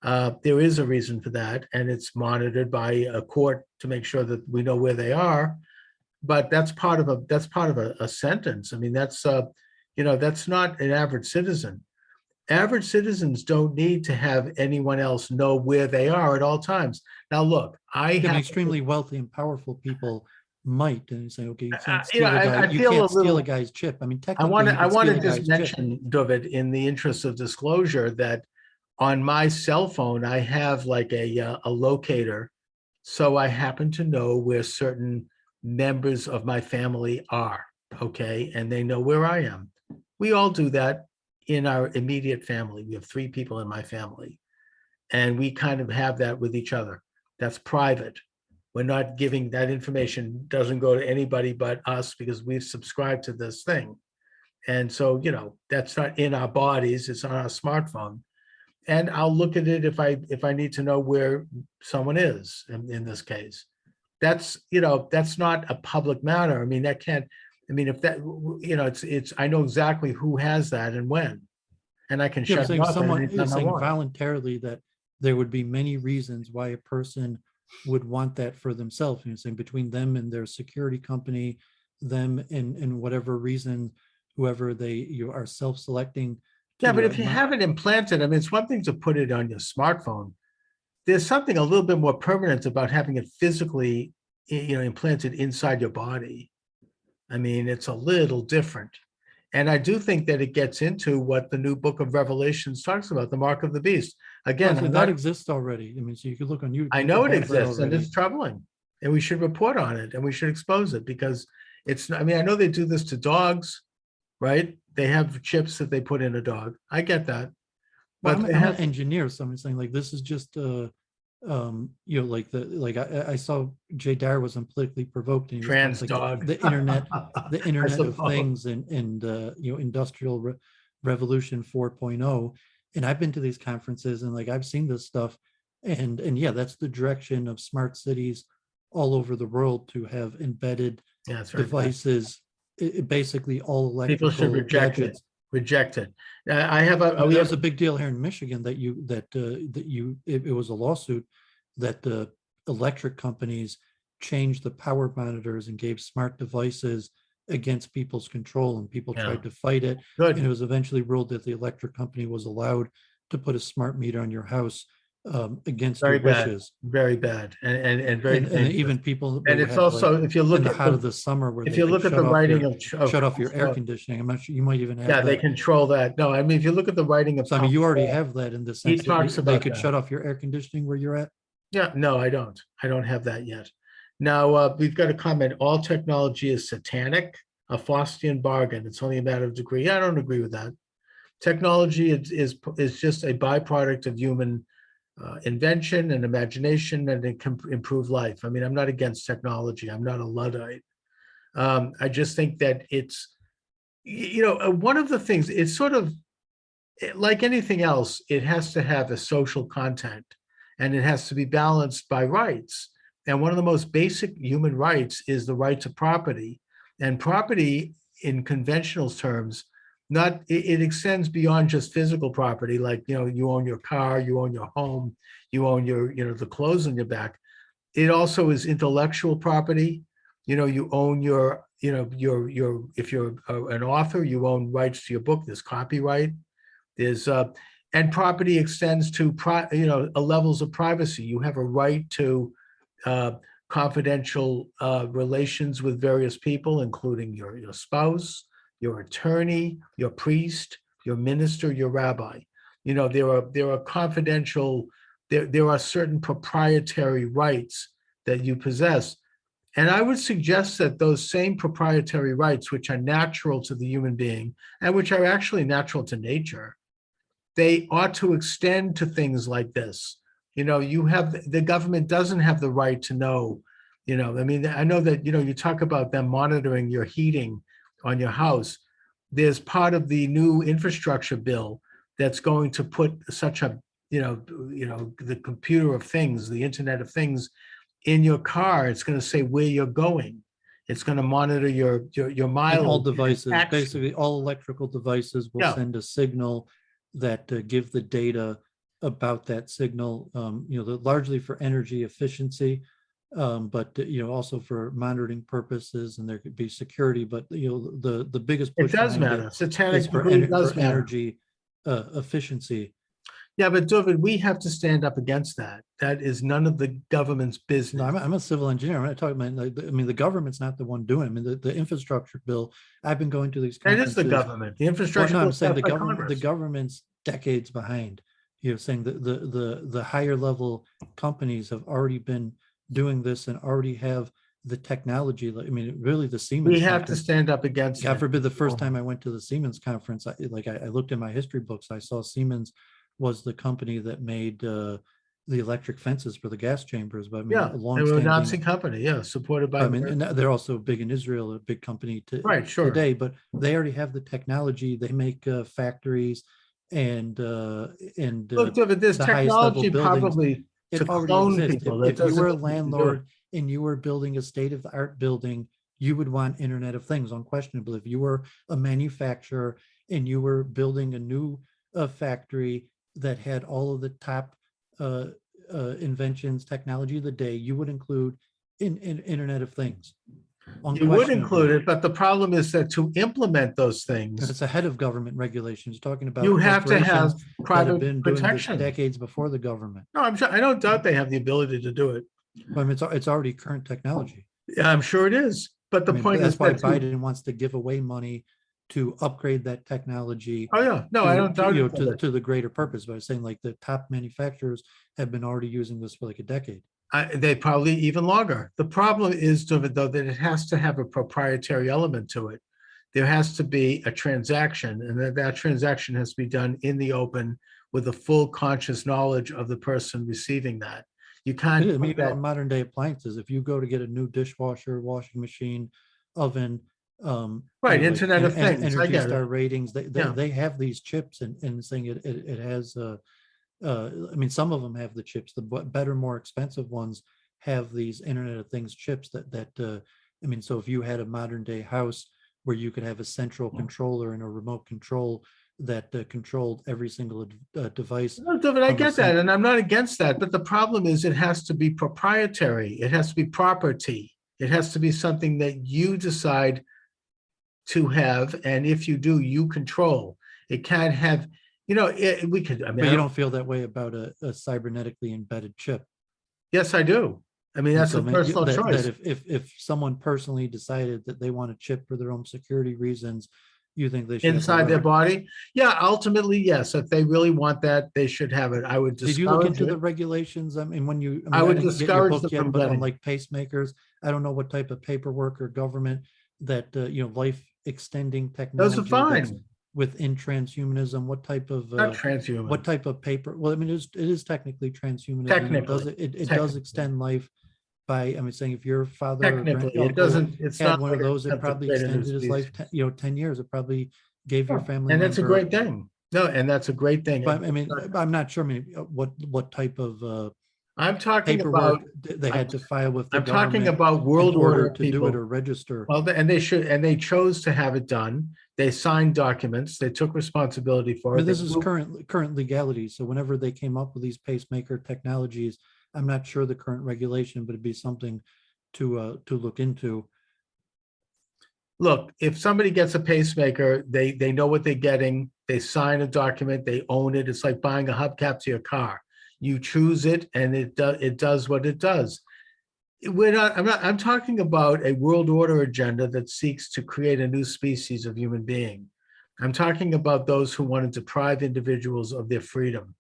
There is a reason for that, and it's monitored by a court to make sure that we know where they are. But that's part of a sentence. I mean, that's that's not an average citizen. Average citizens don't need to have anyone else know where they are at all times. Now, look, extremely wealthy and powerful people might, and say, okay, you can't steal a guy. You can't steal a guy's chip. I mean, technically, I want to just mention, David, in the interest of disclosure, that on my cell phone I have like a locator, so I happen to know where certain members of my family are. Okay, and they know where I am. We all do that in our immediate family. We have 3 people in my family, and we kind of have that with each other. That's private. We're not giving that information, doesn't go to anybody but us because we've subscribed to this thing. And so, that's not in our bodies, it's on our smartphone. And I'll look at it if I need to know where someone is in this case. That's not a public matter. I mean, if that, it's I know exactly who has that and when, and I can shut it off. Someone is saying voluntarily that there would be many reasons why a person would want that for themselves. Saying between them and their security company, them and whatever reason, whoever they are self-selecting Yeah, but do if you have it implanted, I mean, it's one thing to put it on your smartphone. There's something a little bit more permanent about having it physically, implanted inside your body. I mean, it's a little different. And I do think that it gets into what the new book of Revelations talks about, the mark of the beast. Again, so that exists already. I mean, so you could look on YouTube. I know it exists and it's troubling, and we should report on it and we should expose it because I mean, I know they do this to dogs, right? They have chips that they put in a dog. I get that. But I'm an engineer, so I'm saying like this is just like I saw Jay Dyer was on Politically Provoked, and he was trans like dog. the internet of things and industrial revolution 4.0. And I've been to these conferences and like I've seen this stuff, and yeah, that's the direction of smart cities all over the world, to have embedded devices, basically all electrical people should reject gadgets. It. I have there was a big deal here in Michigan that it was a lawsuit that the electric companies changed the power monitors and gave smart devices against people's control, and people tried to fight it. Good. And it was eventually ruled that the electric company was allowed to put a smart meter on your house against your wishes. Very bad, and very and even people. And it's also like, if you look in the at height of the summer, where if you look at the writing of shut off your air conditioning. I'm not sure you might even have. Yeah, they control that. No, I mean if you look at the writing of. So I mean, you already have that in the sense that they could shut off your air conditioning where you're at. Yeah, no, I don't. I don't have that yet. Now we've got a comment. All technology is satanic, a Faustian bargain. It's only a matter of degree. I don't agree with that. Technology is just a byproduct of human invention and imagination, and it can improve life. I mean, I'm not against technology. I'm not a Luddite. I just think that it's, one of the things, it's sort of like anything else, it has to have a social content and it has to be balanced by rights. And one of the most basic human rights is the right to property. And property in conventional terms, it extends beyond just physical property, like you own your car, you own your home, you own your the clothes on your back. It also is intellectual property. You own your if you're an author, you own rights to your book. There's copyright. There's and property extends to levels of privacy. You have a right to confidential relations with various people, including your spouse, your attorney, your priest, your minister, your rabbi. There are confidential, there are certain proprietary rights that you possess. And I would suggest that those same proprietary rights, which are natural to the human being and which are actually natural to nature, they ought to extend to things like this. The government doesn't have the right to know, I mean, I know that, you talk about them monitoring your heating on your house. There's part of the new infrastructure bill that's going to put such a, the computer of things, the Internet of Things in your car. It's going to say where you're going. It's going to monitor your mileage. And all devices, basically all electrical devices will send a signal that give the data about that signal, largely for energy efficiency, but also for monitoring purposes, and there could be security. But the biggest push it does matter. Satanic for energy efficiency. Yeah, but David, we have to stand up against that. That is none of the government's business. No, I'm a civil engineer. I'm not talking about. The government's not the one doing it. I mean, the infrastructure bill. I've been going to these conferences. It is the government. The infrastructure. Well, no, I'm saying the government. The government's decades behind. Saying that the higher level companies have already been doing this and already have the technology. I mean, really, the Siemens. We have to stand up against. God forbid, the first time I went to the Siemens conference, I looked in my history books. I saw Siemens was the company that made the electric fences for the gas chambers. But I mean, they were a Nazi company, supported by. I mean, and they're also big in Israel, a big company today. But they already have the technology. They make factories and look, David, there's technology probably to clone people. If you were a landlord and you were building a state-of-the-art building, you would want Internet of Things, unquestionably. If you were a manufacturer and you were building a new factory that had all of the top inventions, technology of the day, you would include in Internet of Things. You would unquestionably. include it, but the problem is that to implement those And things, it's ahead of government regulations, talking you about have to corporations have that have private been doing this protection. decades before the government. No, I'm sure, I don't doubt they have the ability to do it. But I mean, it's already current technology. Yeah, I'm sure it is. But I the mean, point is that's why that, Biden wants to give away money to upgrade that technology oh yeah, no, I don't doubt it. to the greater purpose. But I was saying like the top manufacturers have been already using this for like a decade. They probably even longer. The problem is, though, that it has to have a proprietary element to it. There has to be a transaction, and that transaction has to be done in the open with the full conscious knowledge of the person receiving that. You I can't mean, put even that on modern day appliances, if you go to get a new dishwasher, washing machine, oven, right. like Internet of Things. I Energy get it. Star ratings, Yeah. they have these chips and saying it has I mean, some of them have the chips. The better, more expensive ones have these Internet of Things chips I mean, so if you had a modern day house where you could have a central controller and a remote control that controlled every single device No, David, I from a get that, and I'm not against that. But the problem is, it has to be proprietary. It has to be property. It has to be something that you decide to have, and if you do, you control. It can't have, we could. I mean, but you don't feel that way about a cybernetically embedded chip. yes, I do. I mean, And that's so a personal that choice. if someone personally decided that they want a chip for their own security reasons, you think they should have the Inside their right. body, yeah, ultimately, yes. If they really want that, they should have it. I would Did you look discourage into the it. regulations? I mean, I I mean, I would didn't get your discourage them book yet, from but on getting it. like pacemakers, I don't know what type of paperwork or government that, life extending Those are technology that's fine. within transhumanism, Not what transhuman, type of paper, well, I mean, it is technically transhumanism. And technically. it does Technically. extend life by, I mean, saying if your father or Technically, it uncle doesn't, it's had not one like of an those, it attempt to probably create a new extended his life, species. 10 years. It probably gave your Sure. family And that's a member. great thing. No, and that's a great thing. But I mean, I'm not sure, I mean, what type of I'm talking paperwork about, they I'm, had to file with the I'm talking government about in world order order to do it people. or register. Well, and they should, and they chose to have it done. They signed documents. They took responsibility I for mean, it. They this is moved. current legality. So whenever they came up with these pacemaker technologies, I'm not sure the current regulation, but it'd be something to look into. Look, if somebody gets a pacemaker, they know what they're getting. They sign a document. They own it. It's like buying a hubcap to your car. You choose it, and it does what it does. I'm talking about a world order agenda that seeks to create a new species of human being. I'm talking about those who want to deprive individuals of their freedom.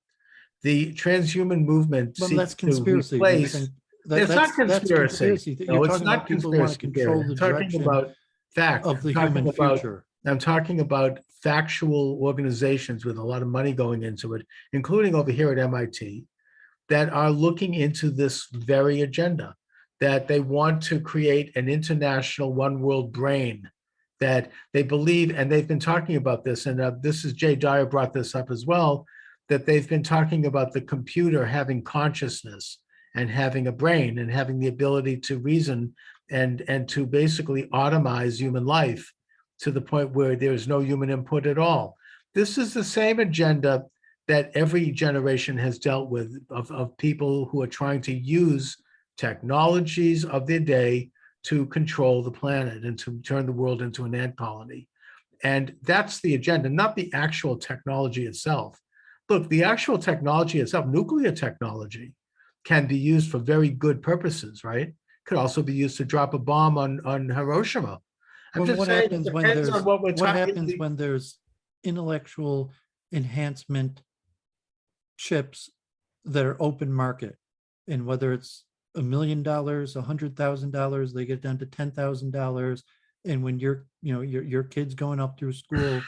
The transhuman movement Well, that's seeks to conspiracy. You're replace. saying that It's not that's conspiracy. conspiracy. You're No, it's talking about not people who want to conspiracy theory. control the I'm talking direction about fact. of the human future. I'm talking about factual organizations with a lot of money going into it, including over here at MIT, that are looking into this very agenda, that they want to create an international one world brain, that they believe, and they've been talking about this, and this is Jay Dyer brought this up as well, that they've been talking about the computer having consciousness and having a brain and having the ability to reason and to basically automize human life to the point where there's no human input at all. This is the same agenda that every generation has dealt with of people who are trying to use technologies of their day to control the planet and to turn the world into an ant colony. And that's the agenda, not the actual technology itself. Look, the actual technology itself, nuclear technology, can be used for very good purposes, right? Could also be used to drop a bomb on Hiroshima. I'm just What saying it happens when depends on what we're what talking. happens when there's intellectual enhancement chips that are open market, and whether it's $1 million, $100,000, they get down to $10,000. And when your kid's going up through school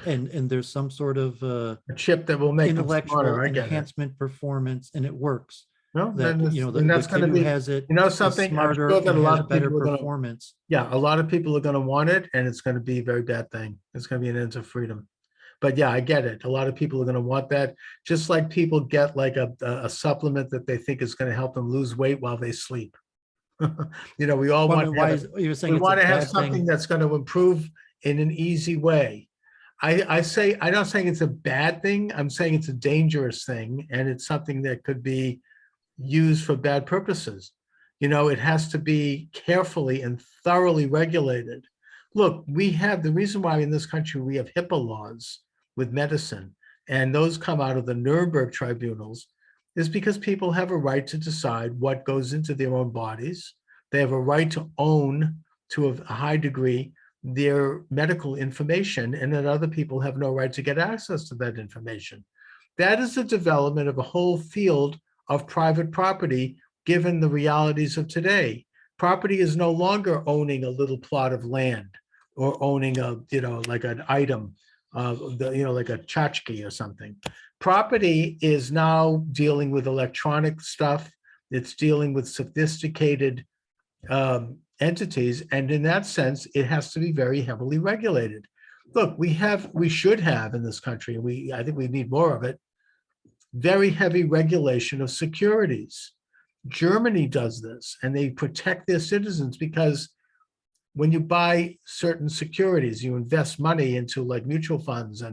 and there's some sort of A chip that will make them intellectual smarter. I get it. enhancement performance and it works, No, that then the that's going kid to who be, has it is something. I'm smarter sure that and a lot has of better people are going to. performance. Yeah, a lot of people are going to want it, and it's going to be a very bad thing. It's going to be an end to freedom. But yeah, I get it. A lot of people are going to want that, just like people get like a supplement that they think is going to help them lose weight while they sleep. We all Well, I want mean, to have why it. is you're saying We it's a want to have bad something thing? that's going to improve in an easy way. I'm not saying it's a bad thing. I'm saying it's a dangerous thing, and it's something that could be used for bad purposes. It has to be carefully and thoroughly regulated. Look, the reason why in this country we have HIPAA laws with medicine, and those come out of the Nuremberg tribunals, is because people have a right to decide what goes into their own bodies. They have a right to own, to a high degree, their medical information, and that other people have no right to get access to that information. That is the development of a whole field of private property, given the realities of today. Property is no longer owning a little plot of land or owning like an item, like a tchotchke or something. Property is now dealing with electronic stuff. It's dealing with sophisticated entities. And in that sense, it has to be very heavily regulated. Look, we should have in this country, I think we need more of it, very heavy regulation of securities. Germany does this, and they protect their citizens because when you buy certain securities, you invest money into like mutual funds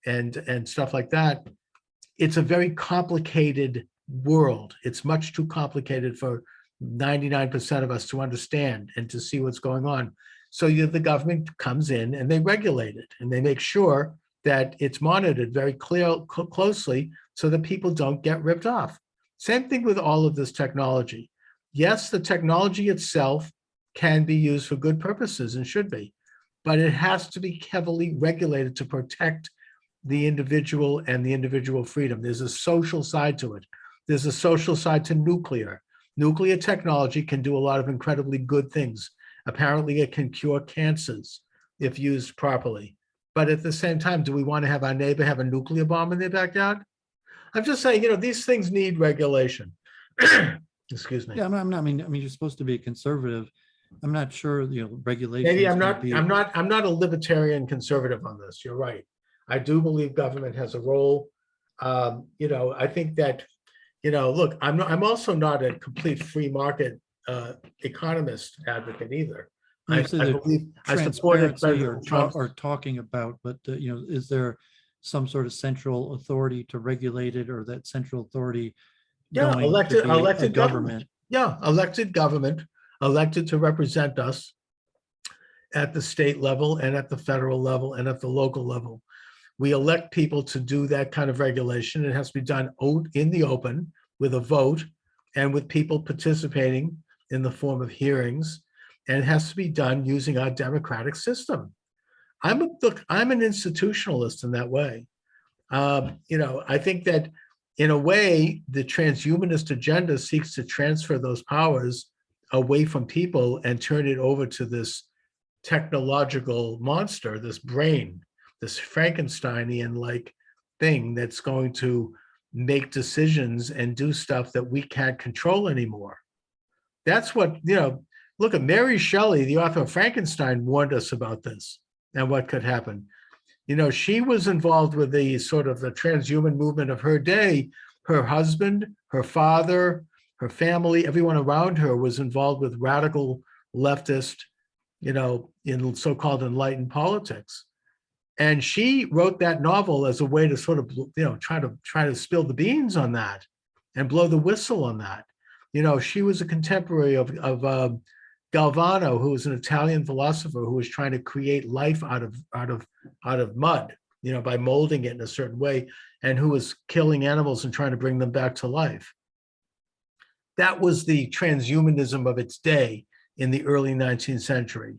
and stuff like that. It's a very complicated world. It's much too complicated for 99% of us to understand and to see what's going on. So the government comes in and they regulate it, and they make sure that it's monitored very closely so that people don't get ripped off. Same thing with all of this technology. Yes, the technology itself can be used for good purposes and should be, but it has to be heavily regulated to protect the individual and the individual freedom. There's a social side to it. There's a social side to nuclear. Nuclear technology can do a lot of incredibly good things. Apparently, it can cure cancers if used properly. But at the same time, do we want to have our neighbor have a nuclear bomb in their backyard? I'm just saying, these things need regulation. Excuse me. Yeah, I'm not, I mean, you're supposed to be a conservative. I'm not sure, regulation. Maybe I'm not a libertarian conservative on this. You're right. I do believe government has a role. I think that, look, I'm also not a complete free market economist advocate either. I believe I support it or talking about, but is there some sort of central authority to regulate it, or that central authority? Elected government. Yeah, elected government, elected to represent us at the state level and at the federal level and at the local level. We elect people to do that kind of regulation. It has to be done in the open with a vote and with people participating in the form of hearings. And it has to be done using our democratic system. I'm an institutionalist in that way. I think that in a way, the transhumanist agenda seeks to transfer those powers away from people and turn it over to this technological monster, this brain, this Frankensteinian-like thing that's going to make decisions and do stuff that we can't control anymore. That's what, look at Mary Shelley, the author of Frankenstein, warned us about this and what could happen. She was involved with the sort of the transhuman movement of her day. Her husband, her father, her family, everyone around her was involved with radical leftist, in so-called enlightened politics. And she wrote that novel as a way to sort of, try to spill the beans on that and blow the whistle on that. She was a contemporary of Galvano, who was an Italian philosopher who was trying to create life out of mud, by molding it in a certain way, and who was killing animals and trying to bring them back to life. That was the transhumanism of its day in the early 19th century.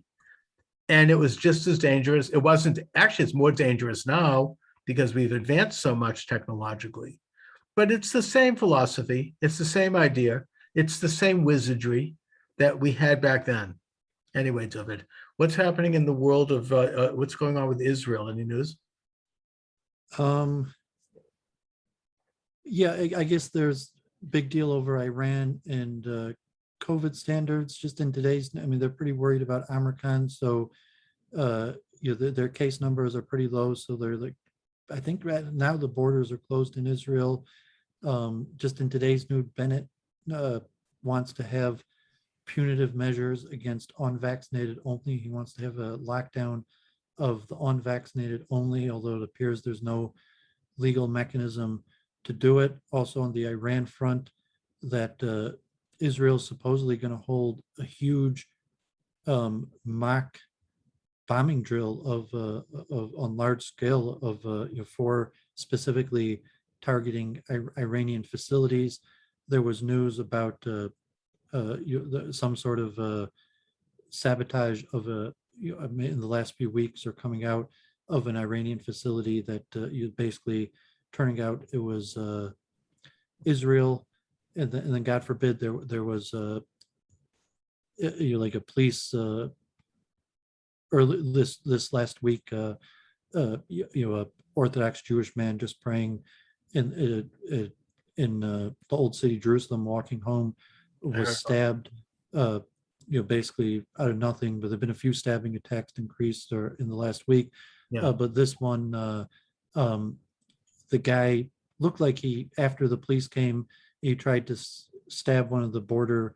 And it was just as dangerous. It wasn't, actually, it's more dangerous now because we've advanced so much technologically. But it's the same philosophy. It's the same idea. It's the same wizardry that we had back then. Anyway, David, what's happening in the world of what's going on with Israel? Any news? Yeah, I guess there's big deal over Iran and COVID standards. Just in today's, they're pretty worried about Omicron, so their case numbers are pretty low. So they're like, I think right now the borders are closed in Israel. Just in today's news, Bennett wants to have punitive measures against unvaccinated only. He wants to have a lockdown of the unvaccinated only, although it appears there's no legal mechanism to do it. Also on the Iran front, that Israel's supposedly going to hold a huge mock bombing drill of on large scale of for specifically targeting Iranian facilities. There was news about some sort of sabotage of in the last few weeks or coming out of an Iranian facility that you basically turning out it was Israel, and then God forbid there was like a police early this last week a Orthodox Jewish man just praying in the old city Jerusalem walking home was stabbed basically out of nothing, but there've been a few stabbing attacks increased or in the last week. But this one the guy looked like he, after the police came, he tried to stab one of the border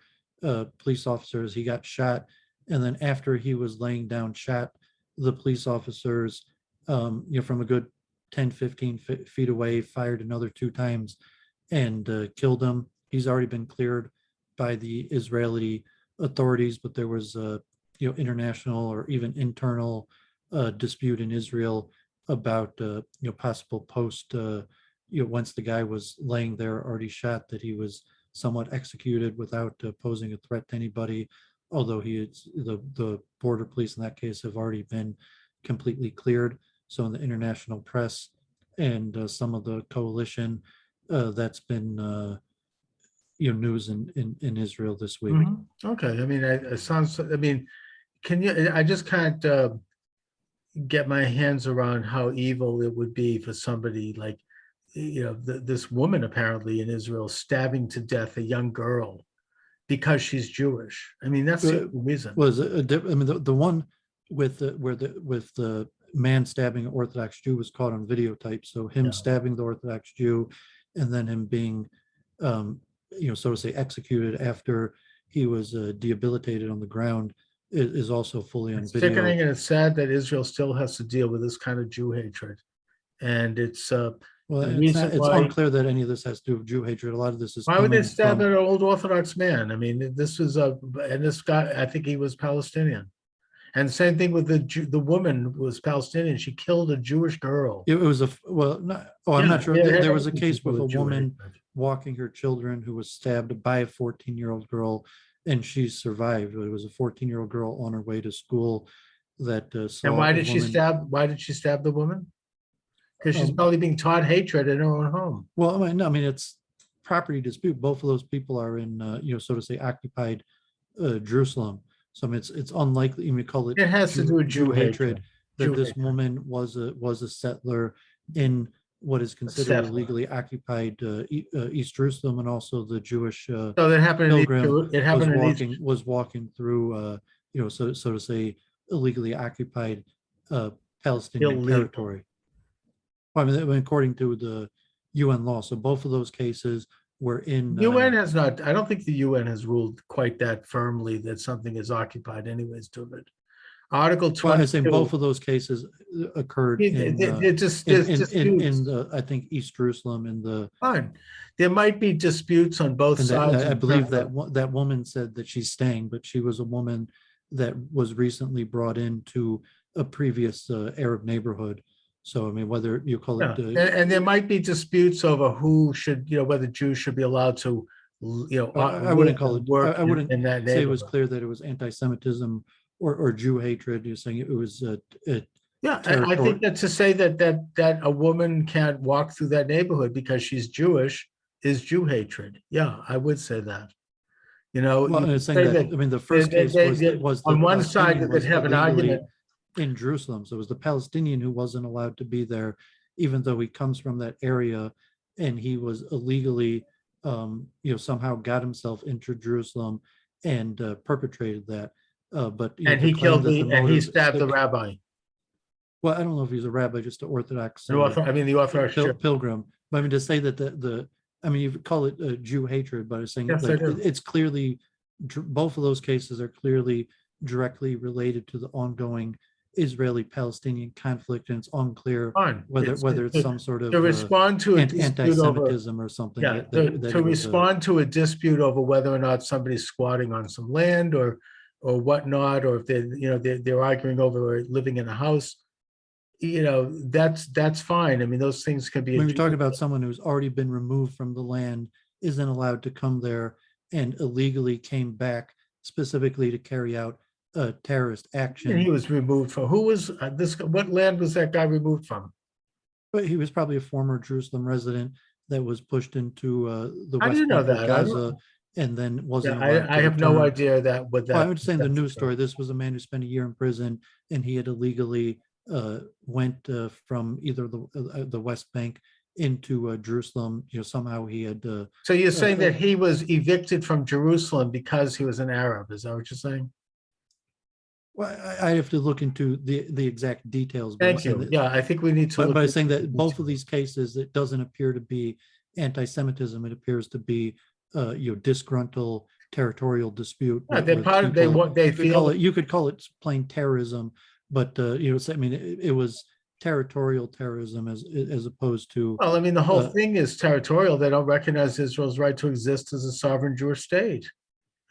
police officers. He got shot, and then after he was laying down shot, the police officers from a good 10-15 feet away fired another 2 times and killed him. He's already been cleared by the Israeli authorities, but there was international or even internal dispute in Israel about possible post once the guy was laying there already shot, that he was somewhat executed without posing a threat to anybody, although the border police in that case have already been completely cleared. So in the international press and some of the coalition, that's been news in Israel this week. Okay, I mean, it sounds. I mean, can you? I just can't get my hands around how evil it would be for somebody like, this woman apparently in Israel stabbing to death a young girl because she's Jewish. I mean, that's the reason. Was the one with the man stabbing an Orthodox Jew was caught on videotape. So him stabbing the Orthodox Jew, and then him being, so to say, executed after he was debilitated on the ground is also fully on video. Sickening, and it's sad that Israel still has to deal with this kind of Jew hatred, and it's it's unclear that any of this has to do with Jew hatred. A lot of this is. Why would they stab an old Orthodox man? I mean, this was and this guy, I think he was Palestinian. And same thing with the woman was Palestinian. She killed a Jewish girl. It was I'm not sure. There was a case with a woman walking her children who was stabbed by a 14-year-old girl, and she survived. It was a 14-year-old girl on her way to school that saw. And why did she stab? Why did she stab the woman? Because she's probably being taught hatred in her own home. Well, I mean, it's property dispute. Both of those people are in, so to say, occupied Jerusalem. So I mean, it's unlikely. You may call it. It has to do with Jew hatred. That this woman was a settler in what is considered illegally occupied East Jerusalem, and also the Jewish so that happened. pilgrim It happened was walking through, so to say, illegally occupied Palestinian territory. Well, I mean, according to the UN law. So both of those cases were in. UN has not. I don't think the UN has ruled quite that firmly that something is occupied, anyways, to it. Article 20. Well, I say both of those cases occurred in I think East Jerusalem in the. Fine. There might be disputes on both sides. I believe that woman said that she's staying, but she was a woman that was recently brought into a previous Arab neighborhood. So I mean, whether you call it, and there might be disputes over who should, whether Jews should be allowed to, I wouldn't call it. Work I wouldn't in that say it was clear that it was anti-Semitism or Jew hatred. You're saying it was. I think that to say that a woman can't walk through that neighborhood because she's Jewish is Jew hatred. Yeah, I would say that. Well, I'm saying that. I mean, the first case was on one side that they'd have an argument in Jerusalem. So it was the Palestinian who wasn't allowed to be there, even though he comes from that area, and he was illegally, somehow got himself into Jerusalem and perpetrated that. But he killed and he stabbed the rabbi. Well, I don't know if he's a rabbi, just an Orthodox. The Orthodox pilgrim. But I mean, to say that you call it Jew hatred, but I'm saying it's clearly both of those cases are clearly directly related to the ongoing Israeli-Palestinian conflict, and it's unclear Fine. whether it's some sort of To respond to a dispute over, anti-Semitism or something. yeah, that to it was, respond to a dispute over whether or not somebody's squatting on some land or whatnot, or if they're arguing over living in a house, that's fine. I mean, those things can be. when we're talking about someone who's already been removed from the land, isn't allowed to come there, and illegally came back specifically to carry out a terrorist action. He was removed from, who was this? What land was that guy removed from? But he was probably a former Jerusalem resident that was pushed into the I West didn't know Bank of that. I Gaza, and then wasn't Yeah, allowed to I have no return. idea that what Well, I that. would say in the that's news story, this was a man who spent a year in prison, and he had illegally went from either the West Bank into Jerusalem. Somehow he had. So you're saying that he was evicted from Jerusalem because he was an Arab? Is that what you're saying? Well, I have to look into the exact details. But Thank you. Yeah, I think we need to. But I'm saying that both of these cases, it doesn't appear to be anti-Semitism. It appears to be, disgruntled territorial dispute. Yeah, they're part of, they feel. You could call it plain terrorism, but I mean, it was territorial terrorism as opposed to. Well, I mean, the whole thing is territorial. They don't recognize Israel's right to exist as a sovereign Jewish state.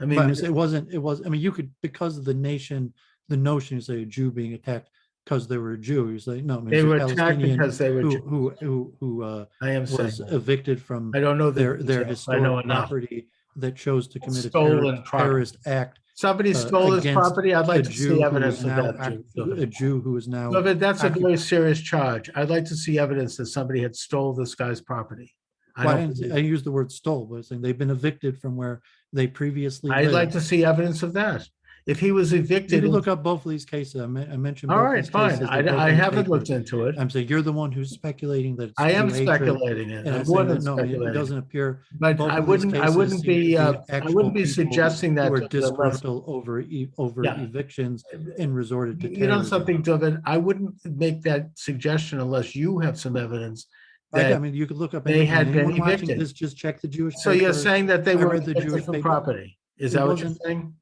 I mean, it wasn't. I mean, you could, because of the nation, the notion is a Jew being attacked because they were a Jew. You say no, I mean, they were attacked because they were who I am was saying evicted from I don't know their details. I know historic enough. property that chose to commit Stolen a terrorist act. Somebody stole his against property. I'd like a to Jew see who evidence is of now that. a Jew who is now. But that's a very serious charge. I'd like to see evidence that somebody had stole this guy's property. I use the word stole, but I'm saying they've been evicted from where they previously lived. I'd like to see evidence of that. If he was evicted. You can look up both of these cases. I mentioned. All right, fine. I haven't looked into it. I'm saying you're the one who's speculating that it's I am Jew hatred, speculating it. and I'm I'm more saying than that, no, I mean, it speculating. doesn't appear. But both I of these wouldn't cases seem to be people suggesting that who were to the disgruntled over evictions and resorted to terrorism. You know something, David? I wouldn't make that suggestion unless you have some evidence. I mean, you could look up. They had been watching evicted. this, just check the Jewish. So you're saying that they were the Jewish from property? Is that what you're saying?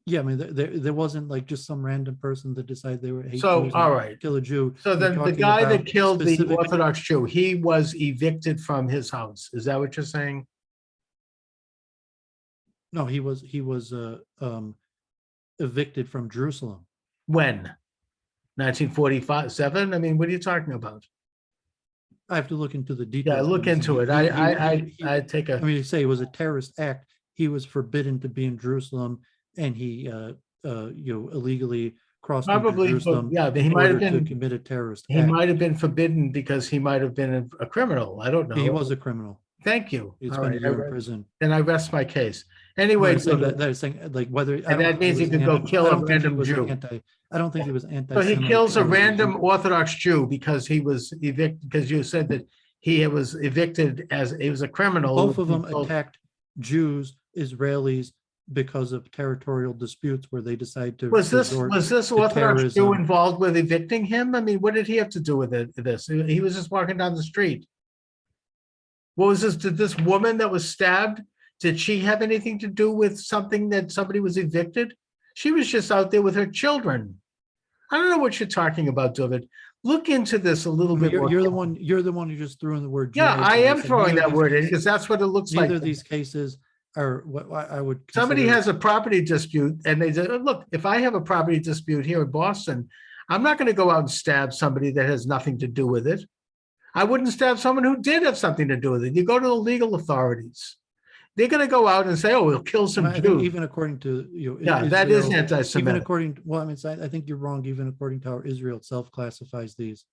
Yeah, I mean, there wasn't like just some random person that decided they were hate so Jews all right, kill a Jew. So then the guy that killed the Orthodox Jew, he was evicted from his house. Is that what you're saying? No, he was evicted from Jerusalem. When? 1947? I mean, what are you talking about? I have to look into the details. Yeah, look into it. I take a. I mean, you say it was a terrorist act. He was forbidden to be in Jerusalem, and he, illegally crossed into Jerusalem. Yeah, he might have been to commit a terrorist act. He might have been forbidden because he might have been a criminal. I don't know. He was a criminal. Thank you. He spent a year in prison. And I rest my case. Anyway, that is saying like whether. And that means he could go kill a random Jew. I don't think he was anti. So he kills a random Orthodox Jew because he was evicted, because you said that he was evicted as he was a criminal. Both of them attacked Jews, Israelis, because of territorial disputes where they decide to. Was this Orthodox Jew involved with evicting him? I mean, what did he have to do with this? He was just walking down the street. What was this? Did this woman that was stabbed, did she have anything to do with something that somebody was evicted? She was just out there with her children. I don't know what you're talking about, David. Look into this a little bit more. You're the one who just threw in the word. Yeah, I am throwing that word in because that's what it looks like. Neither of these cases are what I would. Somebody has a property dispute and they say, look, if I have a property dispute here in Boston, I'm not going to go out and stab somebody that has nothing to do with it. I wouldn't stab someone who did have something to do with it. You go to the legal authorities. They're going to go out and say, "Oh, we'll kill some Jews." Even according to yeah, Israel, that is anti-Semitic. Even according to, well, I mean, I think you're wrong. Even according to how Israel itself classifies these.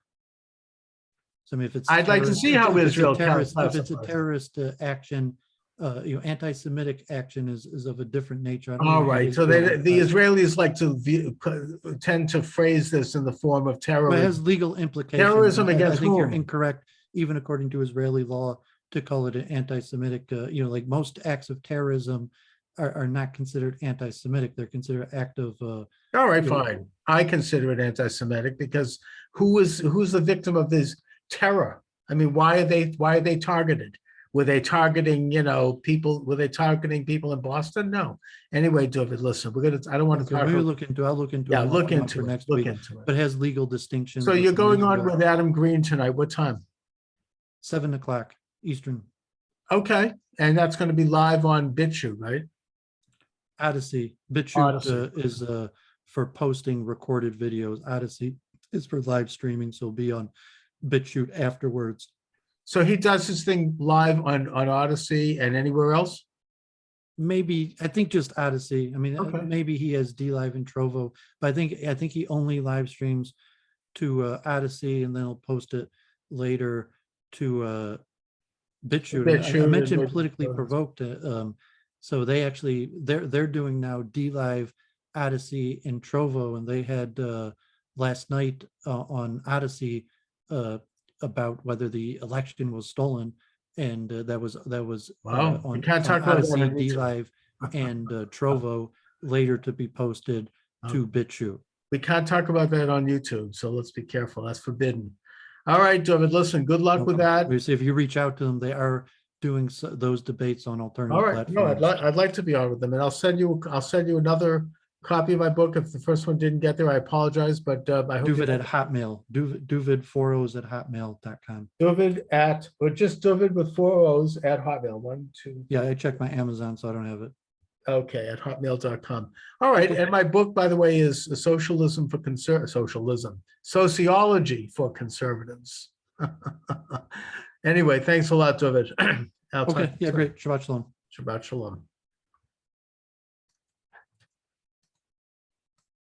So I mean, if it's I'd like to see how Israel if it's a terrorist action, anti-Semitic action is of a different nature. All right. So the Israelis like to tend to phrase this in the form of terrorism. It has legal implications. Terrorism against I think whom? You're incorrect, even according to Israeli law, to call it an anti-Semitic. Like most acts of terrorism are not considered anti-Semitic. They're considered act of. All right, fine. I consider it anti-Semitic because who's the victim of this terror? I mean, why are they targeted? Were they targeting, people? Were they targeting people in Boston? No. Anyway, David, listen, I don't want to Okay, talk. maybe I'll look into Yeah, it. I'll look come up into for it. next Look week, into it. but it has legal distinctions. So with you're some going years on ago. with Adam Green tonight. What time? 7 o'clock Eastern. Okay. And that's going to be live on BitChute, right? Odyssey. BitChute Odyssey. is for posting recorded videos. Odyssey is for live streaming, so it'll be on BitChute afterwards. So he does his thing live on Odyssey and anywhere else? Maybe, I think just Odyssey. I mean, Okay. maybe he has D Live and Trovo, but I think he only live streams to Odyssey, and then he'll post it later to BitChute. And I mentioned and politically provoked. So they're doing now D Live, Odyssey, and Trovo, and they had last night on Odyssey about whether the election was stolen, and that was Wow. We on can't talk about that Odyssey, on D YouTube. Live, and Trovo later to be posted to BitChute. We can't talk about that on YouTube, so let's be careful. That's forbidden. All right, David, listen, good luck with that. If you reach out to them, they are doing those debates on alternative All right, no, platforms. I'd like to be on with them, and I'll send you another copy of my book. If the first one didn't get there, I apologize, but I hope Duvid at Hotmail, Duvid40s at hotmail.com. or just David with 4 O's at Hotmail. 1, 2. Yeah, I checked my Amazon, so I don't have it. Okay, at hotmail.com. All right, and my book, by the way, is Sociology for Conservatives. Anyway, thanks a lot, David. Okay, yeah, great. Shabbat shalom. Shabbat shalom.